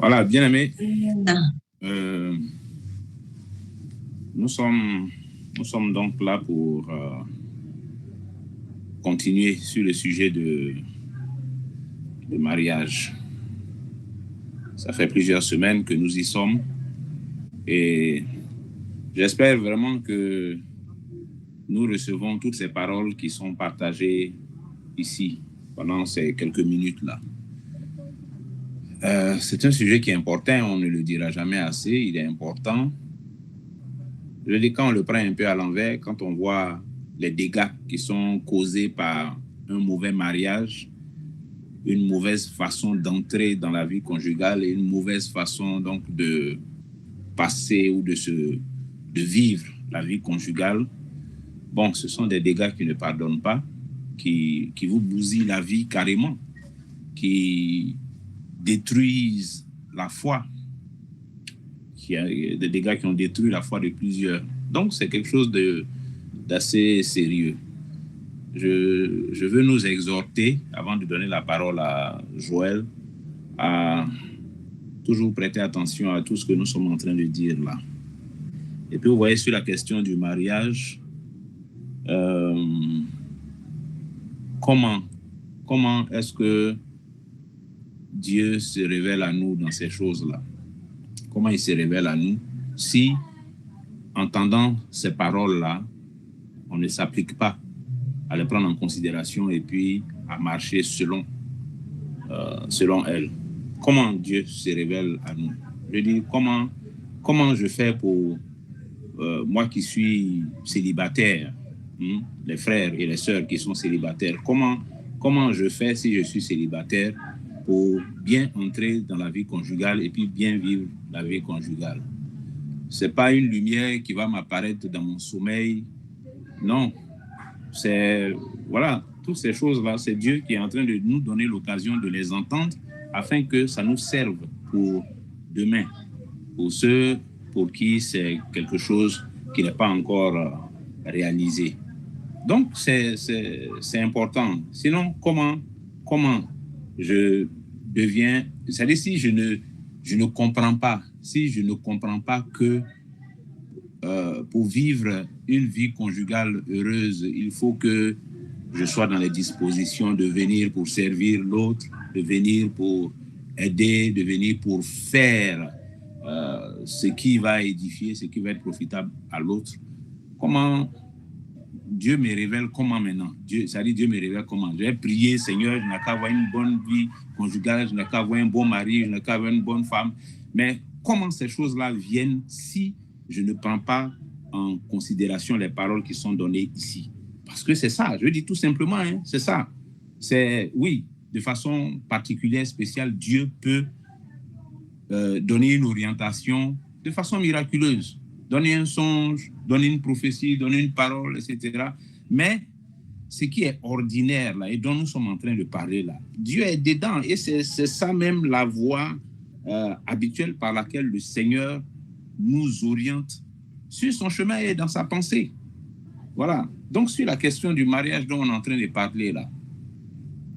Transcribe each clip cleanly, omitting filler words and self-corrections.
Voilà, bien aimé. Nous sommes donc là pour continuer sur le sujet de mariage. Ça fait plusieurs semaines que nous y sommes et j'espère vraiment que nous recevons toutes ces paroles qui sont partagées ici pendant ces quelques minutes-là. C'est un sujet qui est important, on ne le dira jamais assez, il est important. Je dis quand on le prend un peu à l'envers, quand on voit les dégâts qui sont causés par un mauvais mariage, une mauvaise façon d'entrer dans la vie conjugale et une mauvaise façon donc de passer ou de vivre la vie conjugale. Bon, ce sont des dégâts qui ne pardonnent pas, qui vous bousillent la vie carrément, qui détruisent la foi, des dégâts qui ont détruit la foi de plusieurs. Donc, c'est quelque chose d'assez sérieux. Je veux nous exhorter, avant de donner la parole à Joël, à toujours prêter attention à tout ce que nous sommes en train de dire là. Et puis, vous voyez, sur la question du mariage, comment est-ce que Dieu se révèle à nous dans ces choses-là? Comment il se révèle à nous si, entendant ces paroles-là, on ne s'applique pas à les prendre en considération et puis à marcher selon elles? Comment Dieu se révèle à nous? Je dis, comment je fais pour moi qui suis célibataire, les frères et les sœurs qui sont célibataires, comment je fais si je suis célibataire pour bien entrer dans la vie conjugale et puis bien vivre la vie conjugale? C'est pas une lumière qui va m'apparaître dans mon sommeil. Non, c'est, voilà, toutes ces choses-là, c'est Dieu qui est en train de nous donner l'occasion de les entendre afin que ça nous serve pour demain, pour ceux pour qui c'est quelque chose qui n'est pas encore réalisé. Donc, c'est important. Sinon, comment je deviens... C'est-à-dire, si je ne comprends pas, si je ne comprends pas que pour vivre une vie conjugale heureuse, il faut que je sois dans les dispositions de venir pour servir l'autre, de venir pour aider, de venir pour faire ce qui va édifier, ce qui va être profitable à l'autre. Comment Dieu me révèle comment maintenant? C'est-à-dire Dieu me révèle comment? Je vais prier, Seigneur, je n'ai qu'à avoir une bonne vie conjugale, je n'ai qu'à avoir un bon mari, je n'ai qu'à avoir une bonne femme. Mais comment ces choses-là viennent si je ne prends pas en considération les paroles qui sont données ici? Parce que c'est ça, je dis tout simplement, c'est ça. C'est, oui, de façon particulière, spéciale, Dieu peut donner une orientation de façon miraculeuse, donner un songe, donner une prophétie, donner une parole, etc. Mais ce qui est ordinaire là et dont nous sommes en train de parler là, Dieu est dedans et c'est ça même la voie habituelle par laquelle le Seigneur nous oriente sur son chemin et dans sa pensée. Voilà. Donc sur la question du mariage dont on est en train de parler là,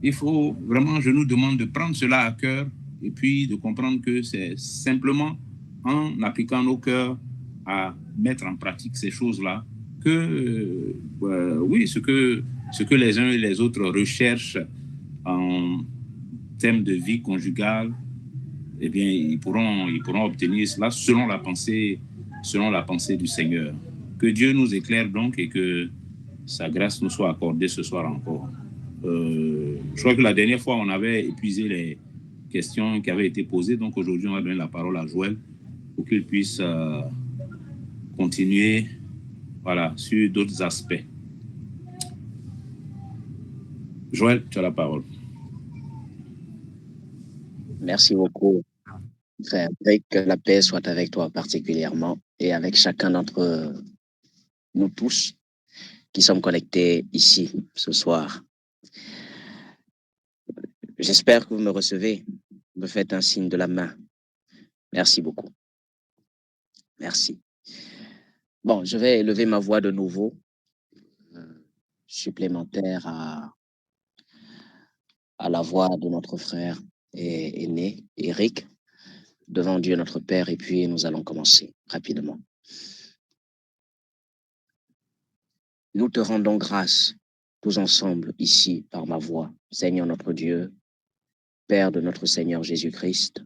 il faut vraiment, je nous demande de prendre cela à cœur et puis de comprendre que c'est simplement en appliquant nos cœurs à mettre en pratique ces choses-là que, oui, ce que les uns et les autres recherchent en termes de vie conjugale, eh bien, ils pourront obtenir cela selon la pensée du Seigneur. Que Dieu nous éclaire donc et que sa grâce nous soit accordée ce soir encore. Je crois que la dernière fois, on avait épuisé les questions qui avaient été posées. Donc aujourd'hui, on va donner la parole à Joël pour qu'il puisse continuer sur d'autres aspects. Joël, tu as la parole. Merci beaucoup, frère. Que la paix soit avec toi particulièrement et avec chacun d'entre nous tous qui sommes connectés ici ce soir. J'espère que vous me recevez. Vous me faites un signe de la main. Merci beaucoup. Merci. Bon, je vais élever ma voix de nouveau, supplémentaire à la voix de notre frère aîné, Eric. devant Dieu notre Père et puis nous allons commencer rapidement. Nous te rendons grâce tous ensemble ici par ma voix, Seigneur notre Dieu, Père de notre Seigneur Jésus-Christ,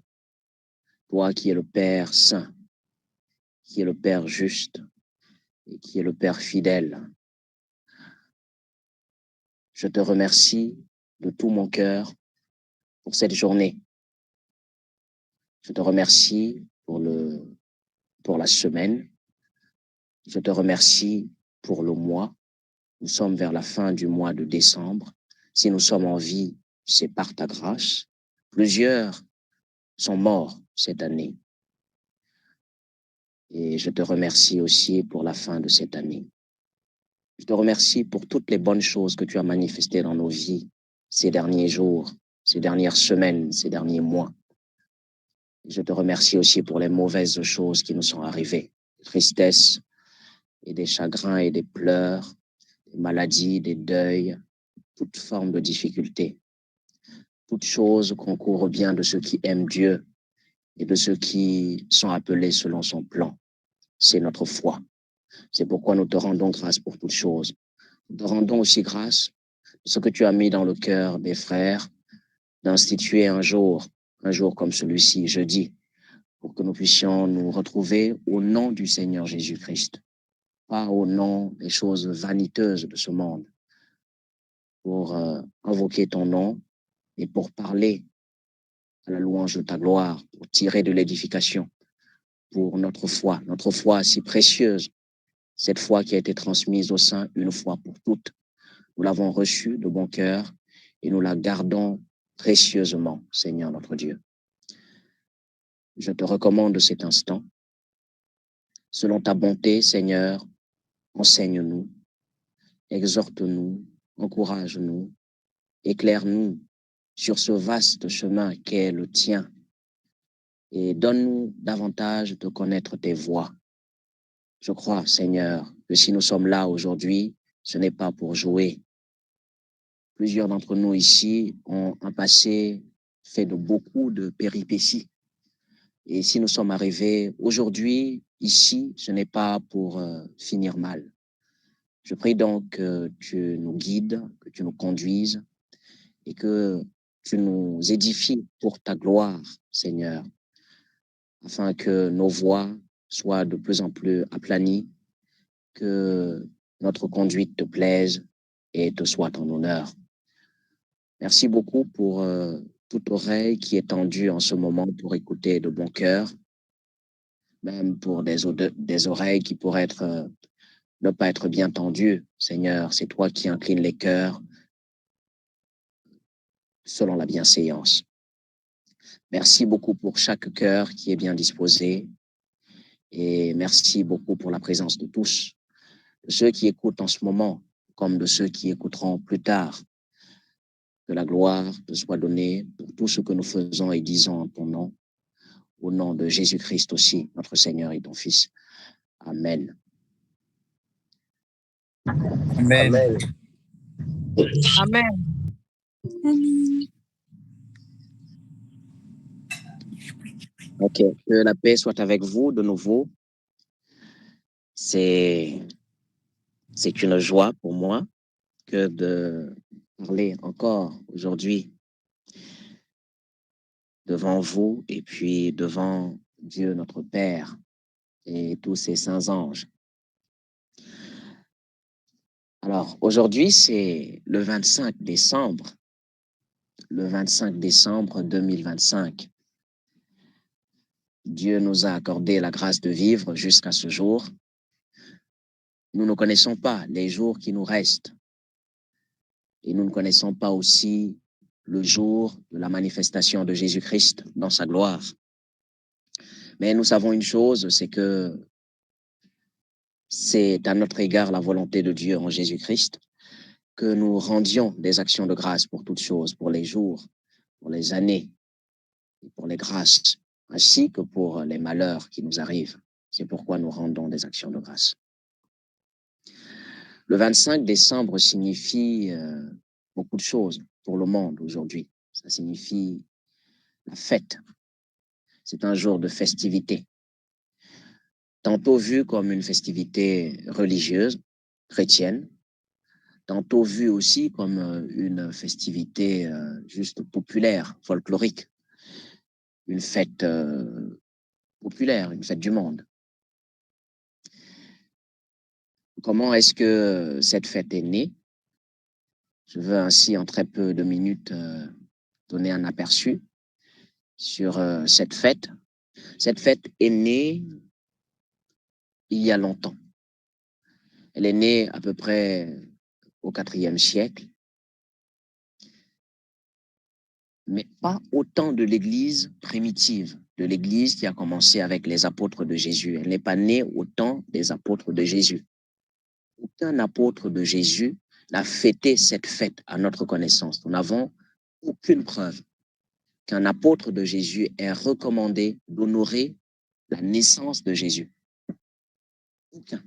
toi qui es le Père saint, qui est le Père juste et qui est le Père fidèle. Je te remercie de tout mon cœur pour cette journée. Je te remercie pour la semaine. Je te remercie pour le mois. Nous sommes vers la fin du mois de décembre. Si nous sommes en vie, c'est par ta grâce. Plusieurs sont morts cette année. Et je te remercie aussi pour la fin de cette année. Je te remercie pour toutes les bonnes choses que tu as manifestées dans nos vies ces derniers jours, ces dernières semaines, ces derniers mois. Je te remercie aussi pour les mauvaises choses qui nous sont arrivées, des tristesses et des chagrins et des pleurs, des maladies, des deuils, toute forme de difficulté. Toutes choses concourent bien de ceux qui aiment Dieu et de ceux qui sont appelés selon son plan. C'est notre foi. C'est pourquoi nous te rendons grâce pour toutes choses. Nous te rendons aussi grâce de ce que tu as mis dans le cœur des frères d'instituer un jour comme celui-ci, jeudi, pour que nous puissions nous retrouver au nom du Seigneur Jésus-Christ, pas au nom des choses vaniteuses de ce monde, pour invoquer ton nom et pour parler à la louange de ta gloire, pour tirer de l'édification pour notre foi si précieuse, cette foi qui a été transmise au sein une fois pour toutes. Nous l'avons reçue de bon cœur et nous la gardons précieusement, Seigneur notre Dieu. Je te recommande cet instant. Selon ta bonté, Seigneur, enseigne-nous, exhorte-nous, encourage-nous, éclaire-nous sur ce vaste chemin qu'est le tien et donne-nous davantage de connaître tes voies. Je crois, Seigneur, que si nous sommes là aujourd'hui, ce n'est pas pour jouer. Plusieurs d'entre nous ici ont un passé fait de beaucoup de péripéties. Et si nous sommes arrivés aujourd'hui, ici, ce n'est pas pour finir mal. Je prie donc que tu nous guides, que tu nous conduises et que tu nous édifies pour ta gloire, Seigneur, afin que nos voies soient de plus en plus aplanies, que notre conduite te plaise et te soit en honneur. Merci beaucoup pour toute oreille qui est tendue en ce moment pour écouter de bon cœur, même pour des oreilles qui pourraient ne pas être bien tendues. Seigneur, c'est toi qui inclines les cœurs selon la bienséance. Merci beaucoup pour chaque cœur qui est bien disposé et merci beaucoup pour la présence de tous, de ceux qui écoutent en ce moment comme de ceux qui écouteront plus tard. Que la gloire te soit donnée pour tout ce que nous faisons et disons en ton nom, au nom de Jésus-Christ aussi, notre Seigneur et ton Fils. Amen. Amen. Amen. Amen. Ok, que la paix soit avec vous de nouveau. C'est une joie pour moi que de parler encore aujourd'hui devant vous et puis devant Dieu notre Père et tous ses saints anges. Alors, aujourd'hui, c'est le 25 décembre. Le 25 décembre 2025. Dieu nous a accordé la grâce de vivre jusqu'à ce jour. Nous ne connaissons pas les jours qui nous restent. Et nous ne connaissons pas aussi le jour de la manifestation de Jésus-Christ dans sa gloire. Mais nous savons une chose, c'est que c'est à notre égard la volonté de Dieu en Jésus-Christ que nous rendions des actions de grâce pour toutes choses, pour les jours, pour les années, et pour les grâces, ainsi que pour les malheurs qui nous arrivent. C'est pourquoi nous rendons des actions de grâce. Le 25 décembre signifie beaucoup de choses pour le monde aujourd'hui. Ça signifie la fête. C'est un jour de festivité, tantôt vu comme une festivité religieuse, chrétienne, tantôt vu aussi comme une festivité juste populaire, folklorique, une fête populaire, une fête du monde. Comment est-ce que cette fête est née? Je veux ainsi, en très peu de minutes, donner un aperçu sur cette fête. Cette fête est née il y a longtemps. Elle est née à peu près au IVe siècle, mais pas au temps de l'Église primitive, de l'Église qui a commencé avec les apôtres de Jésus. Elle n'est pas née au temps des apôtres de Jésus. Aucun apôtre de Jésus n'a fêté cette fête à notre connaissance. Nous n'avons aucune preuve qu'un apôtre de Jésus ait recommandé d'honorer la naissance de Jésus. Aucun.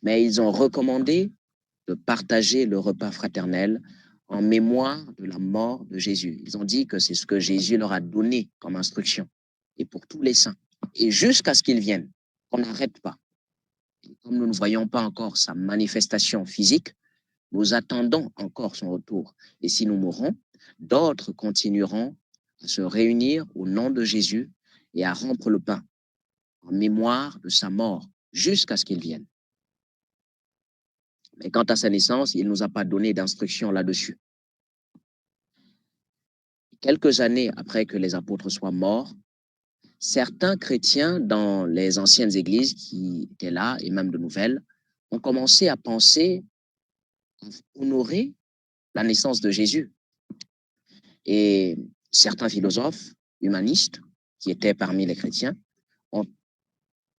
Mais ils ont recommandé de partager le repas fraternel en mémoire de la mort de Jésus. Ils ont dit que c'est ce que Jésus leur a donné comme instruction, et pour tous les saints. Et jusqu'à ce qu'ils viennent, qu'on n'arrête pas. Et comme nous ne voyons pas encore sa manifestation physique, nous attendons encore son retour. Et si nous mourons, d'autres continueront à se réunir au nom de Jésus et à rompre le pain en mémoire de sa mort jusqu'à ce qu'il vienne. Mais quant à sa naissance, il ne nous a pas donné d'instruction là-dessus. Quelques années après que les apôtres soient morts, certains chrétiens dans les anciennes églises qui étaient là, et même de nouvelles, ont commencé à penser à honorer la naissance de Jésus. Et certains philosophes humanistes qui étaient parmi les chrétiens ont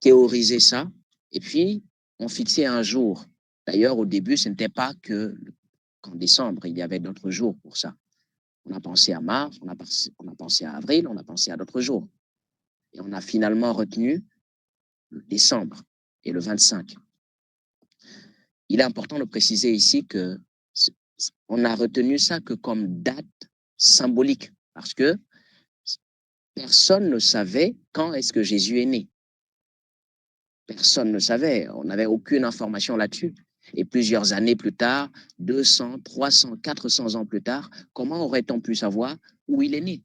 théorisé ça et puis ont fixé un jour. D'ailleurs, au début, ce n'était pas qu'en décembre, il y avait d'autres jours pour ça. On a pensé à mars, on a pensé à avril, on a pensé à d'autres jours. Et on a finalement retenu le décembre et le 25. Il est important de préciser ici que on a retenu ça que comme date symbolique parce que personne ne savait quand est-ce que Jésus est né. Personne ne savait, on n'avait aucune information là-dessus. Et plusieurs années plus tard, 200, 300, 400 ans plus tard, comment aurait-on pu savoir où il est né?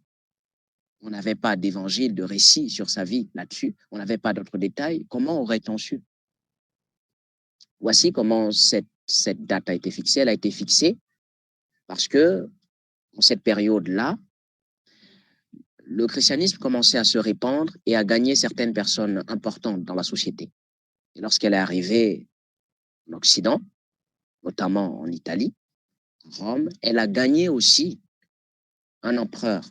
On n'avait pas d'évangile, de récit sur sa vie là-dessus. On n'avait pas d'autres détails. Comment aurait-on su? Voici comment cette date a été fixée. Elle a été fixée parce que, en cette période-là, le christianisme commençait à se répandre et à gagner certaines personnes importantes dans la société. Et lorsqu'elle est arrivée en Occident, notamment en Italie, Rome, elle a gagné aussi un empereur,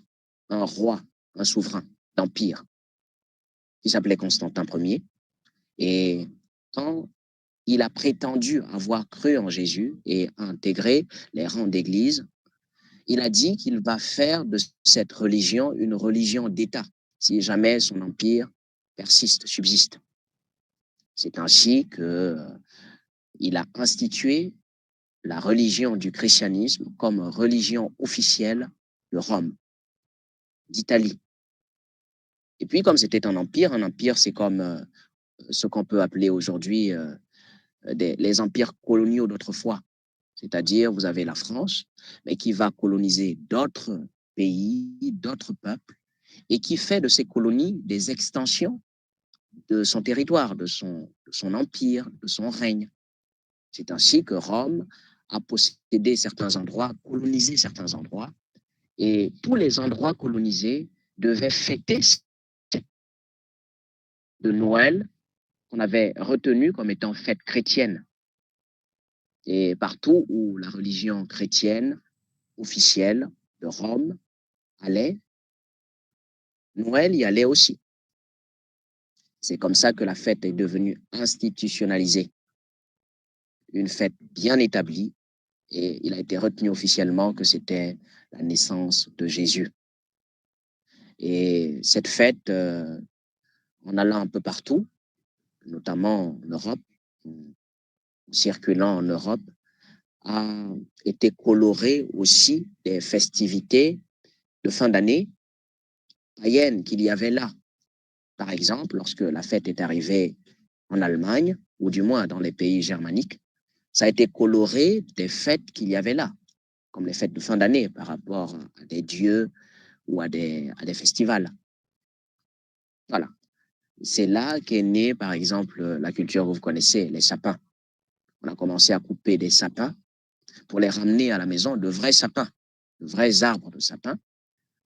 un roi, un souverain d'empire qui s'appelait Constantin Ier. Et quand il a prétendu avoir cru en Jésus et intégré les rangs d'église, il a dit qu'il va faire de cette religion une religion d'État, si jamais son empire persiste, subsiste. C'est ainsi qu'il a institué la religion du christianisme comme religion officielle de Rome, d'Italie. Et puis, comme c'était un empire, c'est comme ce qu'on peut appeler aujourd'hui les empires coloniaux d'autrefois. C'est-à-dire, vous avez la France, mais qui va coloniser d'autres pays, d'autres peuples, et qui fait de ces colonies des extensions de son territoire, de son empire, de son règne. C'est ainsi que Rome a possédé certains endroits, colonisé certains endroits, et tous les endroits colonisés devaient fêter de Noël qu'on avait retenu comme étant fête chrétienne. Et partout où la religion chrétienne officielle de Rome allait, Noël y allait aussi. C'est comme ça que la fête est devenue institutionnalisée, une fête bien établie, et il a été retenu officiellement que c'était la naissance de Jésus. Et cette fête, en allant un peu partout, notamment en Europe, en circulant en Europe, a été colorée aussi des festivités de fin d'année païennes qu'il y avait là. Par exemple, lorsque la fête est arrivée en Allemagne, ou du moins dans les pays germaniques, ça a été coloré des fêtes qu'il y avait là, comme les fêtes de fin d'année par rapport à des dieux ou à des festivals. Voilà. C'est là qu'est née, par exemple, la culture que vous connaissez, les sapins. On a commencé à couper des sapins pour les ramener à la maison, de vrais sapins, de vrais arbres de sapins,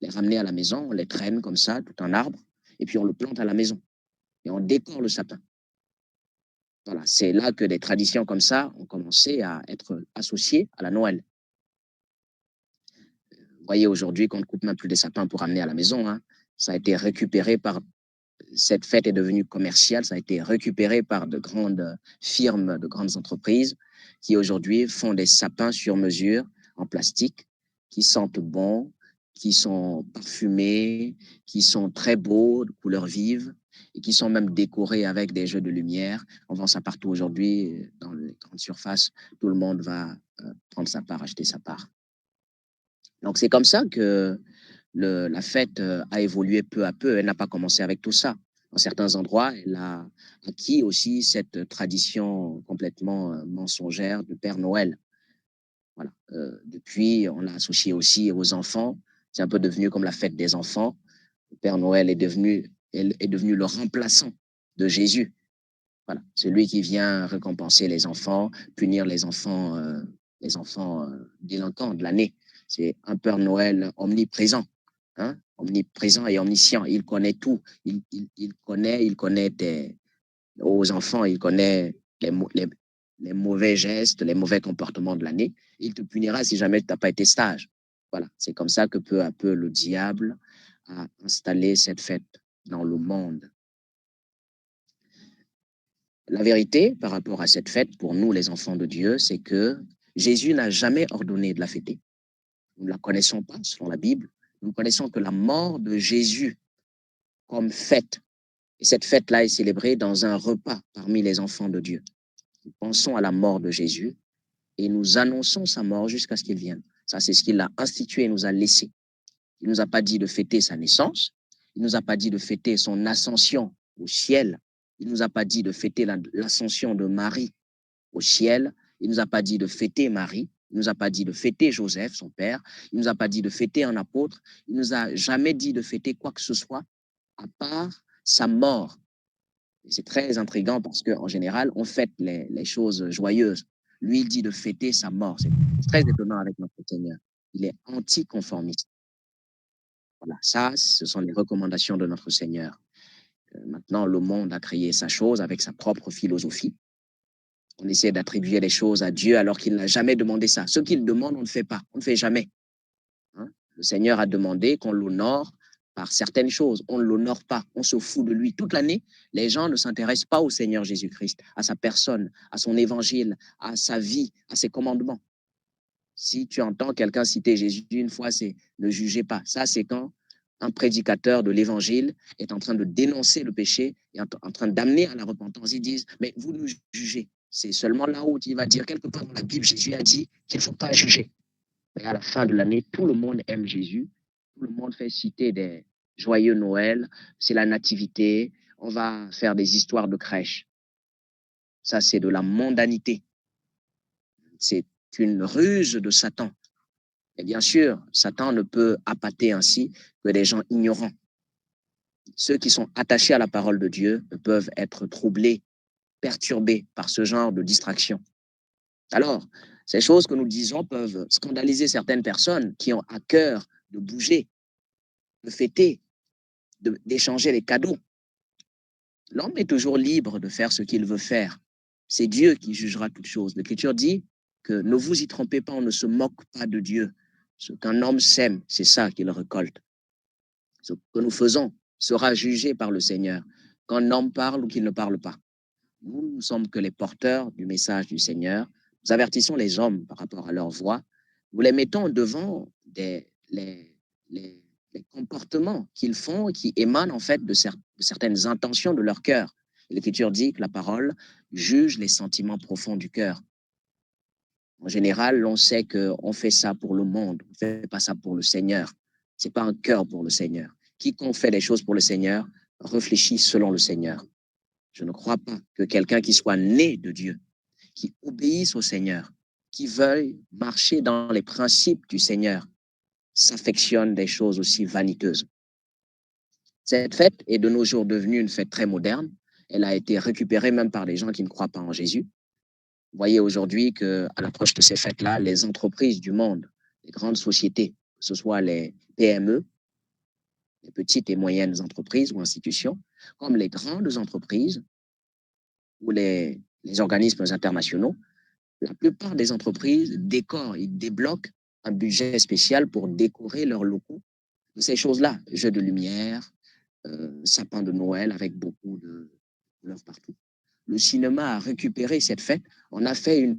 les ramener à la maison, on les traîne comme ça, tout un arbre, et puis on le plante à la maison, et on décore le sapin. Voilà, c'est là que des traditions comme ça ont commencé à être associées à la Noël. Vous voyez aujourd'hui qu'on ne coupe même plus des sapins pour ramener à la maison, hein. Ça a été récupéré par cette fête est devenue commerciale, ça a été récupéré par de grandes firmes, de grandes entreprises qui aujourd'hui font des sapins sur mesure en plastique qui sentent bon, qui sont parfumés, qui sont très beaux, de couleurs vives et qui sont même décorés avec des jeux de lumière. On vend ça partout aujourd'hui dans les grandes surfaces. Tout le monde va prendre sa part, acheter sa part. Donc c'est comme ça que la fête a évolué peu à peu. Elle n'a pas commencé avec tout ça. Dans certains endroits, elle a acquis aussi cette tradition complètement mensongère de Père Noël. Voilà. Depuis, on l'a associé aussi aux enfants. C'est un peu devenu comme la fête des enfants. Le Père Noël est devenu le remplaçant de Jésus. Voilà. Celui qui vient récompenser les enfants, punir les enfants délinquants de l'année. C'est un Père Noël omniprésent, hein, omniprésent et omniscient. Il connaît tout. Il connaît aux enfants, il connaît les mauvais gestes, les mauvais comportements de l'année. Il te punira si jamais tu n'as pas été sage. Voilà. C'est comme ça que peu à peu le diable a installé cette fête dans le monde. La vérité par rapport à cette fête, pour nous les enfants de Dieu, c'est que Jésus n'a jamais ordonné de la fêter. Nous ne la connaissons pas selon la Bible. Nous ne connaissons que la mort de Jésus comme fête. Et cette fête-là est célébrée dans un repas parmi les enfants de Dieu. Nous pensons à la mort de Jésus et nous annonçons sa mort jusqu'à ce qu'il vienne. Ça, c'est ce qu'il a institué et nous a laissé. Il ne nous a pas dit de fêter sa naissance. Il ne nous a pas dit de fêter son ascension au ciel. Il ne nous a pas dit de fêter l'ascension de Marie au ciel. Il ne nous a pas dit de fêter Marie. Il ne nous a pas dit de fêter Joseph, son père. Il ne nous a pas dit de fêter un apôtre. Il ne nous a jamais dit de fêter quoi que ce soit à part sa mort. C'est très intriguant parce qu'en général, on fête les choses joyeuses. Lui, il dit de fêter sa mort. C'est très étonnant avec notre Seigneur. Il est anticonformiste. Voilà, ça, ce sont les recommandations de notre Seigneur. Maintenant, le monde a créé sa chose avec sa propre philosophie. On essaie d'attribuer les choses à Dieu alors qu'il n'a jamais demandé ça. Ce qu'il demande, on ne fait pas. On ne fait jamais. Hein? Le Seigneur a demandé qu'on l'honore par certaines choses. On ne l'honore pas. On se fout de lui. Toute l'année, les gens ne s'intéressent pas au Seigneur Jésus-Christ, à sa personne, à son évangile, à sa vie, à ses commandements. Si tu entends quelqu'un citer Jésus une fois, c'est ne jugez pas. Ça, c'est quand un prédicateur de l'évangile est en train de dénoncer le péché et en train d'amener à la repentance. Ils disent, mais vous nous jugez. C'est seulement là où il va dire, quelque part dans la Bible, Jésus a dit qu'il ne faut pas juger. Et à la fin de l'année, tout le monde aime Jésus. Tout le monde fait citer des joyeux Noël. C'est la nativité. On va faire des histoires de crèche. Ça, c'est de la mondanité. C'est une ruse de Satan. Et bien sûr, Satan ne peut appâter ainsi que des gens ignorants. Ceux qui sont attachés à la parole de Dieu peuvent être troublés, perturbés par ce genre de distraction. Alors, ces choses que nous disons peuvent scandaliser certaines personnes qui ont à cœur de bouger, de fêter, d'échanger les cadeaux. L'homme est toujours libre de faire ce qu'il veut faire. C'est Dieu qui jugera toutes choses. L'Écriture dit que ne vous y trompez pas, on ne se moque pas de Dieu. Ce qu'un homme sème, c'est ça qu'il récolte. Ce que nous faisons sera jugé par le Seigneur, qu'un homme parle ou qu'il ne parle pas. Nous ne sommes que les porteurs du message du Seigneur. Nous avertissons les hommes par rapport à leur voix. Nous les mettons devant les comportements qu'ils font et qui émanent en fait de certaines intentions de leur cœur. L'Écriture dit que la parole juge les sentiments profonds du cœur. En général, on sait qu'on fait ça pour le monde, on ne fait pas ça pour le Seigneur. Ce n'est pas un cœur pour le Seigneur. quiconque fait des choses pour le Seigneur réfléchit selon le Seigneur. Je ne crois pas que quelqu'un qui soit né de Dieu, qui obéisse au Seigneur, qui veuille marcher dans les principes du Seigneur, s'affectionne des choses aussi vaniteuses. Cette fête est de nos jours devenue une fête très moderne. Elle a été récupérée même par des gens qui ne croient pas en Jésus. Vous voyez aujourd'hui qu'à l'approche de ces fêtes-là, les entreprises du monde, les grandes sociétés, que ce soit les PME, les petites et moyennes entreprises ou institutions, comme les grandes entreprises ou les organismes internationaux, la plupart des entreprises décorent, ils débloquent un budget spécial pour décorer leurs locaux de ces choses-là, jeux de lumière, sapin de Noël avec beaucoup de couleurs partout. Le cinéma a récupéré cette fête. On a fait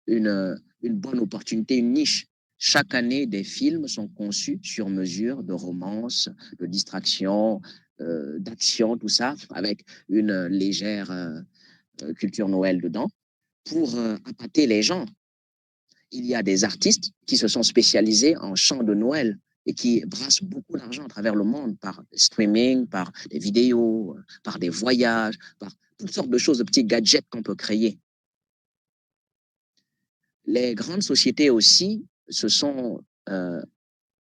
une bonne opportunité, une niche. Chaque année, des films sont conçus sur mesure de romance, de distraction, d'action, tout ça, avec une légère culture Noël dedans, pour appâter les gens. Il y a des artistes qui se sont spécialisés en chants de Noël et qui brassent beaucoup d'argent à travers le monde par streaming, par des vidéos, par des voyages, par toutes sortes de choses, de petits gadgets qu'on peut créer. Les grandes sociétés aussi ont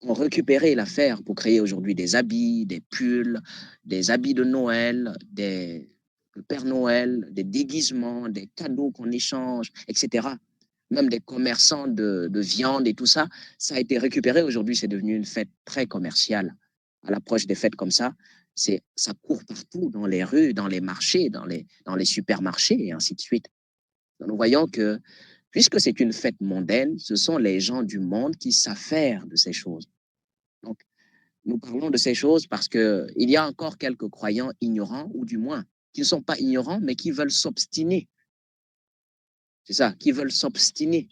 récupéré l'affaire pour créer aujourd'hui des habits, des pulls, des habits de Noël, le Père Noël, des déguisements, des cadeaux qu'on échange, etc. Même des commerçants de viande et tout ça, ça a été récupéré. Aujourd'hui, c'est devenu une fête très commerciale. À l'approche des fêtes comme ça court partout, dans les rues, dans les marchés, dans les supermarchés et ainsi de suite. Donc, nous voyons que, puisque c'est une fête mondaine, ce sont les gens du monde qui s'affairent de ces choses. Donc, nous parlons de ces choses parce qu'il y a encore quelques croyants ignorants, ou du moins, qui ne sont pas ignorants, mais qui veulent s'obstiner. C'est ça, qui veulent s'obstiner,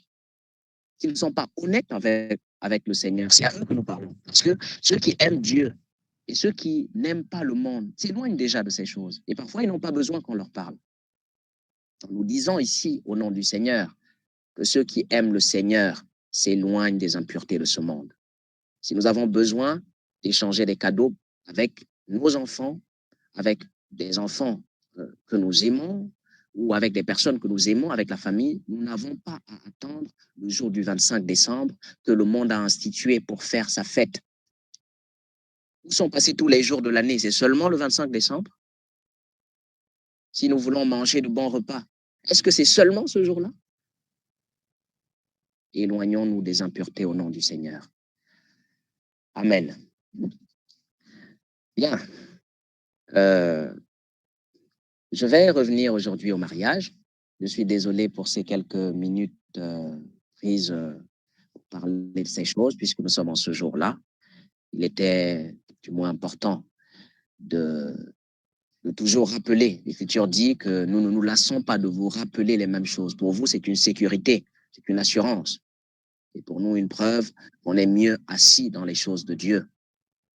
qui ne sont pas honnêtes avec le Seigneur. C'est à eux que nous parlons. Parce que ceux qui aiment Dieu et ceux qui n'aiment pas le monde s'éloignent déjà de ces choses. Et parfois, ils n'ont pas besoin qu'on leur parle. Nous disons ici, au nom du Seigneur, que ceux qui aiment le Seigneur s'éloignent des impuretés de ce monde. Si nous avons besoin d'échanger des cadeaux avec nos enfants, avec des enfants que nous aimons, ou avec des personnes que nous aimons, avec la famille, nous n'avons pas à attendre le jour du 25 décembre que le monde a institué pour faire sa fête. Où sont passés tous les jours de l'année? C'est seulement le 25 décembre? Si nous voulons manger de bons repas, est-ce que c'est seulement ce jour-là? Éloignons-nous des impuretés au nom du Seigneur. Amen. Bien. Je vais revenir aujourd'hui au mariage. Je suis désolé pour ces quelques minutes prises pour parler de ces choses, puisque nous sommes en ce jour-là. Il était du moins important de toujours rappeler. L'Écriture dit que nous ne nous lassons pas de vous rappeler les mêmes choses. Pour vous, c'est une sécurité, c'est une assurance. Et pour nous, une preuve qu'on est mieux assis dans les choses de Dieu.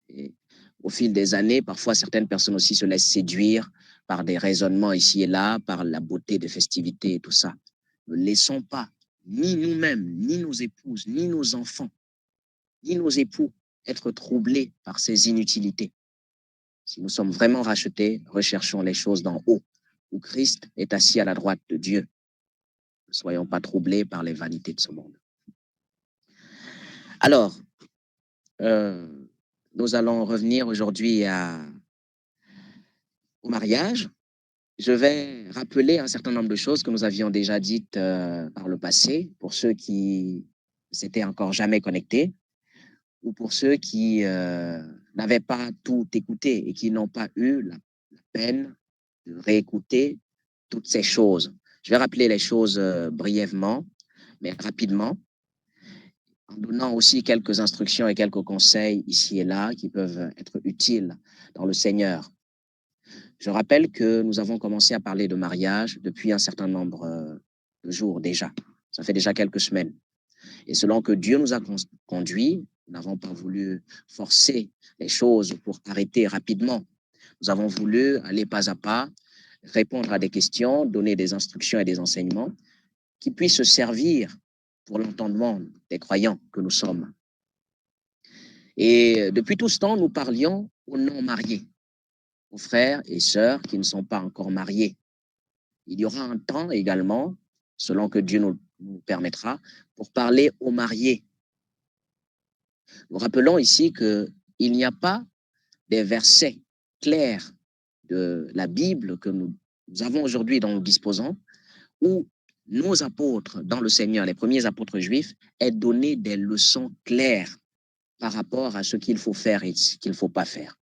Et au fil des années, parfois, certaines personnes aussi se laissent séduire par des raisonnements ici et là, par la beauté des festivités et tout ça. Ne laissons pas, ni nous-mêmes, ni nos épouses, ni nos enfants, ni nos époux, être troublés par ces inutilités. Si nous sommes vraiment rachetés, recherchons les choses d'en haut, où Christ est assis à la droite de Dieu. Ne soyons pas troublés par les vanités de ce monde. Alors, nous allons revenir aujourd'hui au mariage. Je vais rappeler un certain nombre de choses que nous avions déjà dites par le passé, pour ceux qui s'étaient encore jamais connectés, ou pour ceux qui n'avaient pas tout écouté et qui n'ont pas eu la peine de réécouter toutes ces choses. Je vais rappeler les choses brièvement, mais rapidement, en donnant aussi quelques instructions et quelques conseils ici et là qui peuvent être utiles dans le Seigneur. Je rappelle que nous avons commencé à parler de mariage depuis un certain nombre de jours déjà. Ça fait déjà quelques semaines. Et selon que Dieu nous a conduits, nous n'avons pas voulu forcer les choses pour arrêter rapidement. Nous avons voulu aller pas à pas, répondre à des questions, donner des instructions et des enseignements qui puissent se servir pour l'entendement des croyants que nous sommes. Et depuis tout ce temps, nous parlions aux non-mariés, aux frères et sœurs qui ne sont pas encore mariés. Il y aura un temps également, selon que Dieu nous permettra, pour parler aux mariés. Nous rappelons ici qu'il n'y a pas des versets clairs de la Bible que nous avons aujourd'hui, dont nous disposons, où nos apôtres dans le Seigneur, les premiers apôtres juifs, aient donné des leçons claires par rapport à ce qu'il faut faire et ce qu'il ne faut pas faire.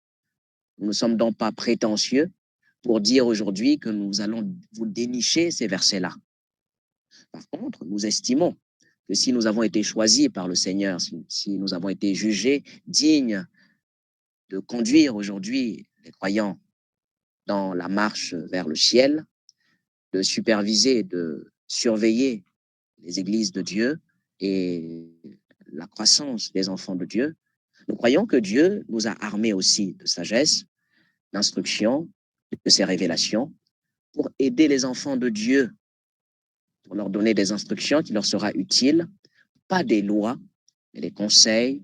Nous ne sommes donc pas prétentieux pour dire aujourd'hui que nous allons vous dénicher ces versets-là. Par contre, nous estimons que si nous avons été choisis par le Seigneur, si nous avons été jugés dignes de conduire aujourd'hui les croyants dans la marche vers le ciel, de superviser, de surveiller les églises de Dieu et la croissance des enfants de Dieu, nous croyons que Dieu nous a armés aussi de sagesse, d'instruction, de ses révélations, pour aider les enfants de Dieu, pour leur donner des instructions qui leur sera utiles, pas des lois, mais des conseils,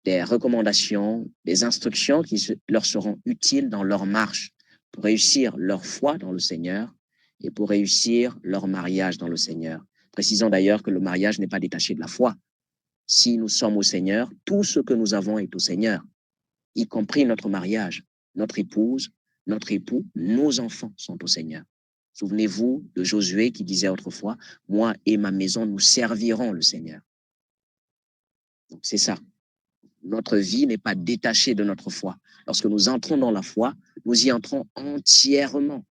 des recommandations, des instructions qui leur seront utiles dans leur marche pour réussir leur foi dans le Seigneur et pour réussir leur mariage dans le Seigneur. Précisons d'ailleurs que le mariage n'est pas détaché de la foi. Si nous sommes au Seigneur, tout ce que nous avons est au Seigneur, y compris notre mariage, notre épouse, notre époux, nos enfants sont au Seigneur. Souvenez-vous de Josué qui disait autrefois, « Moi et ma maison, nous servirons le Seigneur. » Donc c'est ça. Notre vie n'est pas détachée de notre foi. Lorsque nous entrons dans la foi, nous y entrons entièrement.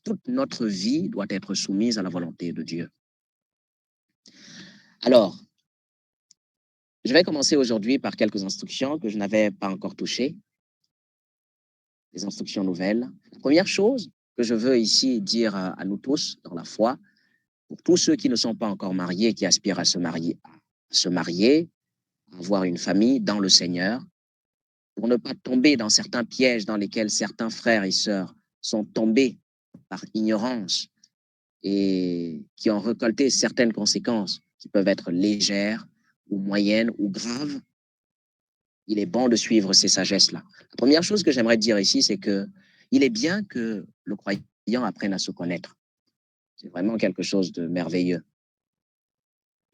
Toute notre vie doit être soumise à la volonté de Dieu. Alors, je vais commencer aujourd'hui par quelques instructions que je n'avais pas encore touchées, des instructions nouvelles. La première chose que je veux ici dire à nous tous dans la foi, pour tous ceux qui ne sont pas encore mariés, qui aspirent à se marier, à avoir une famille dans le Seigneur, pour ne pas tomber dans certains pièges dans lesquels certains frères et sœurs sont tombés par ignorance et qui ont récolté certaines conséquences qui peuvent être légères ou moyennes ou graves, il est bon de suivre ces sagesses-là. La première chose que j'aimerais dire ici, c'est que il est bien que le croyant apprenne à se connaître. C'est vraiment quelque chose de merveilleux.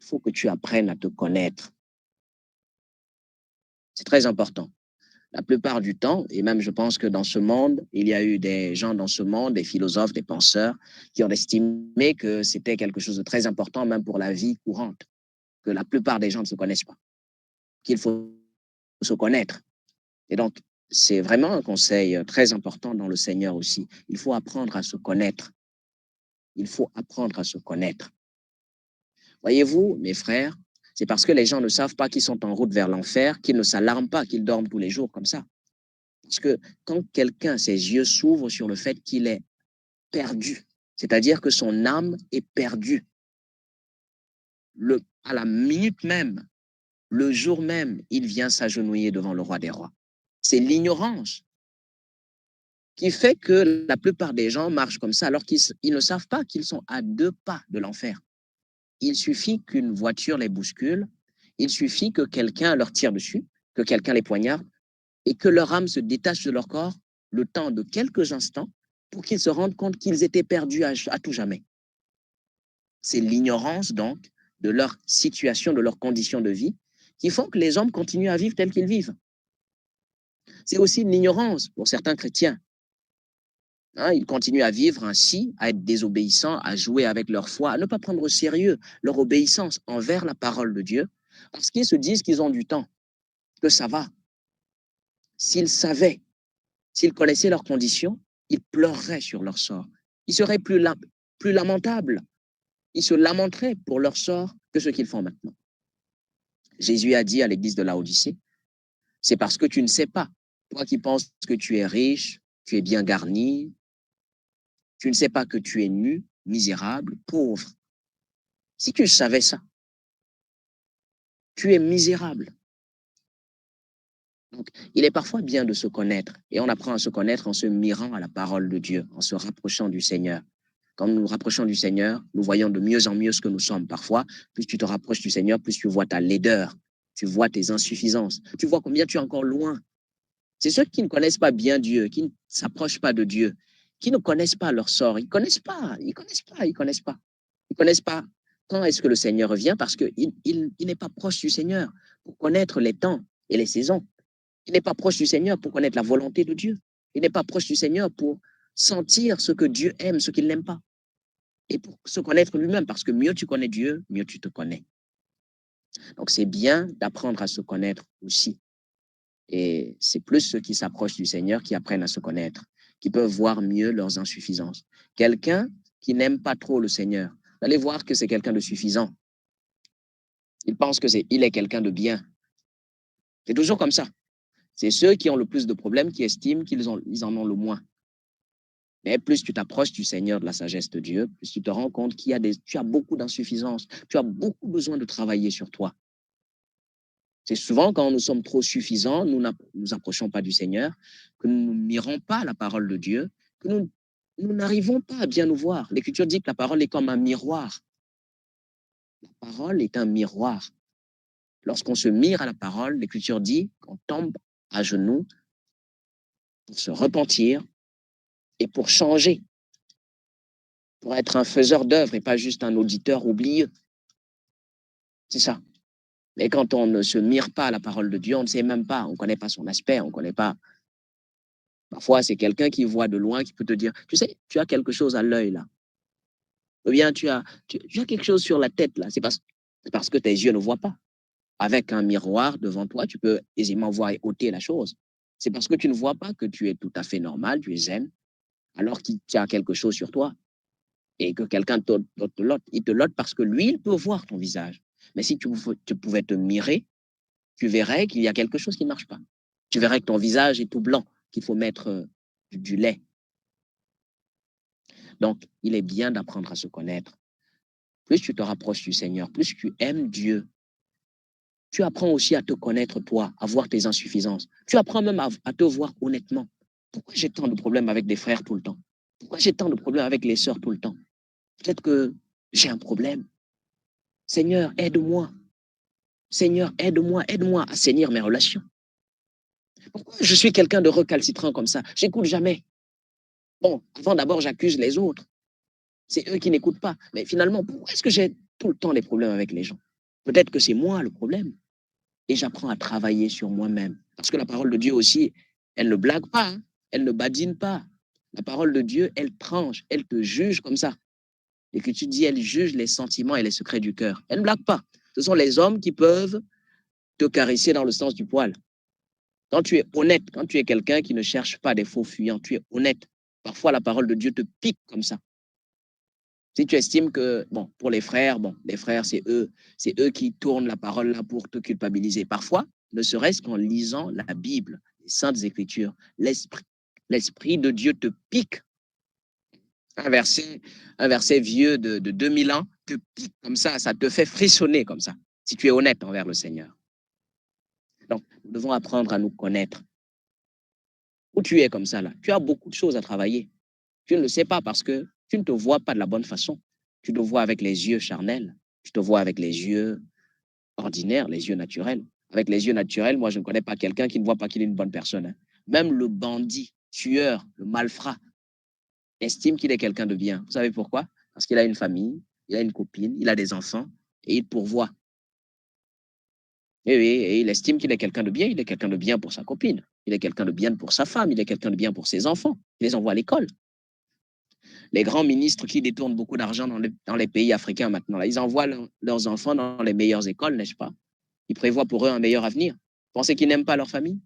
Il faut que tu apprennes à te connaître. C'est très important. La plupart du temps, et même je pense que dans ce monde, il y a eu des gens dans ce monde, des philosophes, des penseurs, qui ont estimé que c'était quelque chose de très important, même pour la vie courante, que la plupart des gens ne se connaissent pas, qu'il faut se connaître. Et donc, c'est vraiment un conseil très important dans le Seigneur aussi. Il faut apprendre à se connaître. Il faut apprendre à se connaître. Voyez-vous, mes frères, c'est parce que les gens ne savent pas qu'ils sont en route vers l'enfer, qu'ils ne s'alarment pas, qu'ils dorment tous les jours comme ça. Parce que quand quelqu'un, ses yeux s'ouvrent sur le fait qu'il est perdu, c'est-à-dire que son âme est perdue, à la minute même, le jour même, il vient s'agenouiller devant le roi des rois. C'est l'ignorance qui fait que la plupart des gens marchent comme ça alors qu'ils ne savent pas qu'ils sont à 2 pas de l'enfer. Il suffit qu'une voiture les bouscule, il suffit que quelqu'un leur tire dessus, que quelqu'un les poignarde et que leur âme se détache de leur corps le temps de quelques instants pour qu'ils se rendent compte qu'ils étaient perdus à tout jamais. C'est l'ignorance donc de leur situation, de leurs conditions de vie qui font que les hommes continuent à vivre tels qu'ils vivent. C'est aussi l'ignorance pour certains chrétiens. Ils continuent à vivre ainsi, à être désobéissants, à jouer avec leur foi, à ne pas prendre au sérieux leur obéissance envers la parole de Dieu, parce qu'ils se disent qu'ils ont du temps, que ça va. S'ils savaient, s'ils connaissaient leurs conditions, ils pleureraient sur leur sort. Ils seraient plus lamentables. Ils se lamenteraient pour leur sort que ce qu'ils font maintenant. Jésus a dit à l'église de Laodicée, c'est parce que tu ne sais pas, toi qui penses que tu es riche, tu es bien garni, tu ne sais pas que tu es nu, misérable, pauvre. Si tu savais ça, tu es misérable. Donc, il est parfois bien de se connaître, et on apprend à se connaître en se mirant à la parole de Dieu, en se rapprochant du Seigneur. Quand nous nous rapprochons du Seigneur, nous voyons de mieux en mieux ce que nous sommes. Parfois, plus tu te rapproches du Seigneur, plus tu vois ta laideur, tu vois tes insuffisances, tu vois combien tu es encore loin C'est ceux qui ne connaissent pas bien Dieu, qui ne s'approchent pas de Dieu, qui ne connaissent pas leur sort. Ils ne connaissent pas, ils ne connaissent pas, ils ne connaissent pas. Ils ne connaissent pas quand est-ce que le Seigneur revient parce qu'il n'est pas proche du Seigneur pour connaître les temps et les saisons. Il n'est pas proche du Seigneur pour connaître la volonté de Dieu. Il n'est pas proche du Seigneur pour sentir ce que Dieu aime, ce qu'il n'aime pas. Et pour se connaître lui-même, parce que mieux tu connais Dieu, mieux tu te connais. Donc c'est bien d'apprendre à se connaître aussi. Et c'est plus ceux qui s'approchent du Seigneur qui apprennent à se connaître, qui peuvent voir mieux leurs insuffisances. Quelqu'un qui n'aime pas trop le Seigneur, vous allez voir que c'est quelqu'un de suffisant. Il pense qu'il est quelqu'un de bien. C'est toujours comme ça. C'est ceux qui ont le plus de problèmes qui estiment qu'ils en ont le moins. Mais plus tu t'approches du Seigneur, de la sagesse de Dieu, plus tu te rends compte tu as beaucoup d'insuffisances, tu as beaucoup besoin de travailler sur toi. C'est souvent quand nous sommes trop suffisants, nous nous approchons pas du Seigneur, que nous ne mirons pas la parole de Dieu, que nous n'arrivons pas à bien nous voir. L'Écriture dit que la parole est comme un miroir. La parole est un miroir. Lorsqu'on se mire à la parole, l'Écriture dit qu'on tombe à genoux pour se repentir et pour changer, pour être un faiseur d'œuvre et pas juste un auditeur oublieux. C'est ça. Mais quand on ne se mire pas à la parole de Dieu, on ne sait même pas, on ne connaît pas son aspect, on ne connaît pas. Parfois, c'est quelqu'un qui voit de loin qui peut te dire, tu sais, tu as quelque chose à l'œil là. Ou bien tu as quelque chose sur la tête là. C'est parce que tes yeux ne voient pas. Avec un miroir devant toi, tu peux aisément voir et ôter la chose. C'est parce que tu ne vois pas que tu es tout à fait normal, tu es zen, alors qu'il y a quelque chose sur toi. Et que quelqu'un te lote. Il te lote parce que lui, il peut voir ton visage. Mais si tu pouvais te mirer, tu verrais qu'il y a quelque chose qui ne marche pas. Tu verrais que ton visage est tout blanc, qu'il faut mettre du lait. Donc, il est bien d'apprendre à se connaître. Plus tu te rapproches du Seigneur, plus tu aimes Dieu, tu apprends aussi à te connaître toi, à voir tes insuffisances. Tu apprends même à te voir honnêtement. Pourquoi j'ai tant de problèmes avec des frères tout le temps? Pourquoi j'ai tant de problèmes avec les sœurs tout le temps? Peut-être que j'ai un problème. Seigneur, aide-moi. Seigneur, aide-moi à assainir mes relations. Pourquoi je suis quelqu'un de recalcitrant comme ça? J'écoute jamais. Bon, avant d'abord, j'accuse les autres. C'est eux qui n'écoutent pas. Mais finalement, pourquoi est-ce que j'ai tout le temps des problèmes avec les gens? Peut-être que c'est moi le problème. Et j'apprends à travailler sur moi-même. Parce que la parole de Dieu aussi, elle ne blague pas, hein. Elle ne badine pas. La parole de Dieu, elle tranche, elle te juge comme ça. Et que tu dis, elle juge les sentiments et les secrets du cœur. Elle ne blague pas. Ce sont les hommes qui peuvent te caresser dans le sens du poil. Quand tu es honnête, quand tu es quelqu'un qui ne cherche pas des faux fuyants, tu es honnête. Parfois, la parole de Dieu te pique comme ça. Si tu estimes que, bon, pour les frères, c'est eux qui tournent la parole là pour te culpabiliser. Parfois, ne serait-ce qu'en lisant la Bible, les Saintes Écritures, l'Esprit de Dieu te pique. Un verset vieux de 2000 ans te pique comme ça te fait frissonner comme ça, si tu es honnête envers le Seigneur. Donc, nous devons apprendre à nous connaître. Où tu es comme ça, là, tu as beaucoup de choses à travailler. Tu ne le sais pas parce que tu ne te vois pas de la bonne façon. Tu te vois avec les yeux charnels. Tu te vois avec les yeux ordinaires, les yeux naturels. Avec les yeux naturels, moi, je ne connais pas quelqu'un qui ne voit pas qu'il est une bonne personne, hein. Même le bandit, tueur, le malfrat, estime qu'il est quelqu'un de bien. Vous savez pourquoi? Parce qu'il a une famille, il a une copine, il a des enfants et il pourvoit. Et il estime qu'il est quelqu'un de bien, il est quelqu'un de bien pour sa copine, il est quelqu'un de bien pour sa femme, il est quelqu'un de bien pour ses enfants. Il les envoie à l'école. Les grands ministres qui détournent beaucoup d'argent dans les pays africains maintenant, là, ils envoient leurs enfants dans les meilleures écoles, n'est-ce pas? Ils prévoient pour eux un meilleur avenir. Pensez qu'ils n'aiment pas leur famille?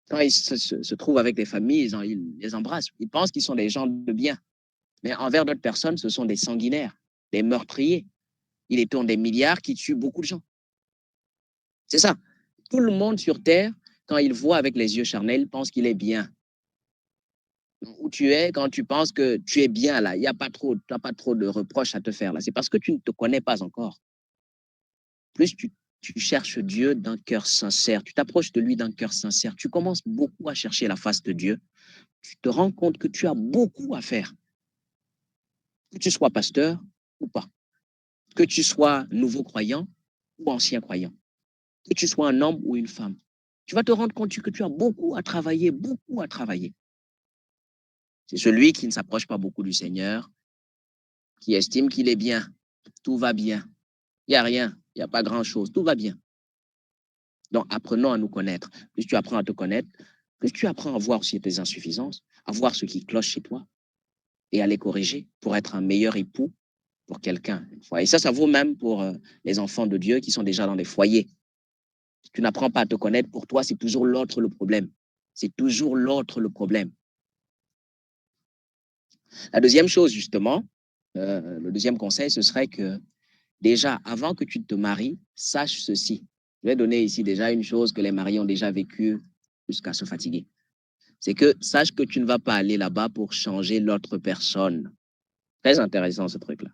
Quand ils se trouvent avec des familles, ils les embrassent. Ils pensent qu'ils sont des gens de bien. Mais envers d'autres personnes, ce sont des sanguinaires, des meurtriers. Ils détournent des milliards qui tuent beaucoup de gens. C'est ça. Tout le monde sur Terre, quand il voit avec les yeux charnels, pense qu'il est bien. Où tu es, quand tu penses que tu es bien là, il n'y a pas trop, tu n'as pas trop de reproches à te faire là. C'est parce que tu ne te connais pas encore. Plus tu cherches Dieu d'un cœur sincère, tu t'approches de lui d'un cœur sincère, tu commences beaucoup à chercher la face de Dieu, tu te rends compte que tu as beaucoup à faire. Que tu sois pasteur ou pas, que tu sois nouveau croyant ou ancien croyant, que tu sois un homme ou une femme. Tu vas te rendre compte que tu as beaucoup à travailler, beaucoup à travailler. C'est celui qui ne s'approche pas beaucoup du Seigneur, qui estime qu'il est bien, tout va bien. Il n'y a rien, il n'y a pas grand-chose, tout va bien. Donc, apprenons à nous connaître. Plus tu apprends à te connaître, plus tu apprends à voir aussi tes insuffisances, à voir ce qui cloche chez toi et à les corriger pour être un meilleur époux pour quelqu'un. Et ça vaut même pour les enfants de Dieu qui sont déjà dans des foyers. Si tu n'apprends pas à te connaître, pour toi, c'est toujours l'autre le problème. C'est toujours l'autre le problème. La deuxième chose, justement, le deuxième conseil, ce serait que déjà, avant que tu te maries, sache ceci. Je vais donner ici déjà une chose que les mariés ont déjà vécue jusqu'à se fatiguer. C'est que sache que tu ne vas pas aller là-bas pour changer l'autre personne. Très intéressant ce truc-là.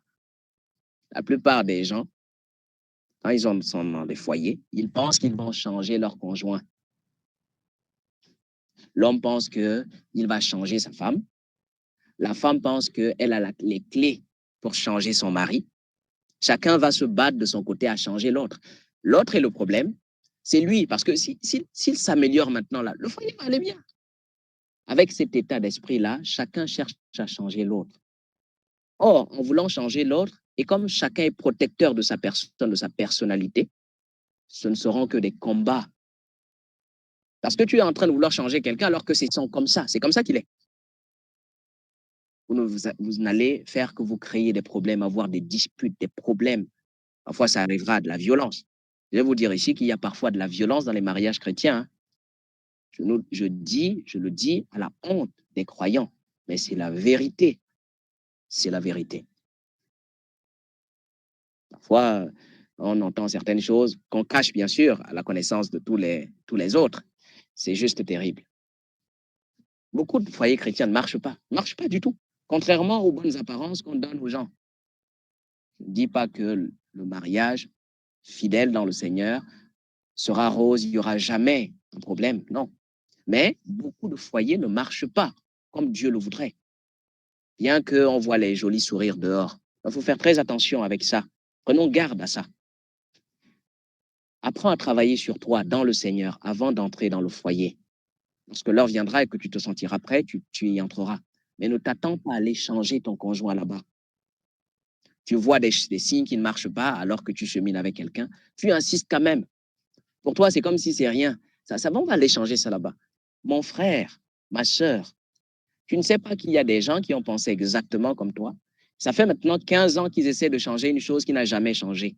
La plupart des gens, quand ils sont dans des foyers, ils pensent qu'ils vont changer leur conjoint. L'homme pense qu'il va changer sa femme. La femme pense qu'elle a les clés pour changer son mari. Chacun va se battre de son côté à changer l'autre. L'autre est le problème, c'est lui, parce que s'il s'améliore maintenant, là, le foyer va aller bien. Avec cet état d'esprit-là, chacun cherche à changer l'autre. Or, en voulant changer l'autre, et comme chacun est protecteur de sa personne, de sa personnalité, ce ne seront que des combats. Parce que tu es en train de vouloir changer quelqu'un alors que c'est comme ça qu'il est. Vous n'allez faire que vous créer des problèmes, avoir des disputes, des problèmes. Parfois, ça arrivera à de la violence. Je vais vous dire ici qu'il y a parfois de la violence dans les mariages chrétiens. Hein. Je le dis à la honte des croyants, mais c'est la vérité. C'est la vérité. Parfois, on entend certaines choses qu'on cache, bien sûr, à la connaissance de tous les autres. C'est juste terrible. Beaucoup de foyers chrétiens ne marchent pas du tout, contrairement aux bonnes apparences qu'on donne aux gens. Je ne dis pas que le mariage fidèle dans le Seigneur sera rose, il n'y aura jamais un problème, non. Mais beaucoup de foyers ne marchent pas comme Dieu le voudrait, bien qu'on voit les jolis sourires dehors. Il faut faire très attention avec ça. Prenons garde à ça. Apprends à travailler sur toi dans le Seigneur avant d'entrer dans le foyer. Lorsque l'heure viendra et que tu te sentiras prêt, tu y entreras. Mais ne t'attends pas à aller changer ton conjoint là-bas. Tu vois des signes qui ne marchent pas alors que tu chemines avec quelqu'un, tu insistes quand même. Pour toi, c'est comme si c'est rien. Ça va, on va aller changer ça là-bas. Mon frère, ma sœur, tu ne sais pas qu'il y a des gens qui ont pensé exactement comme toi. Ça fait maintenant 15 ans qu'ils essaient de changer une chose qui n'a jamais changé.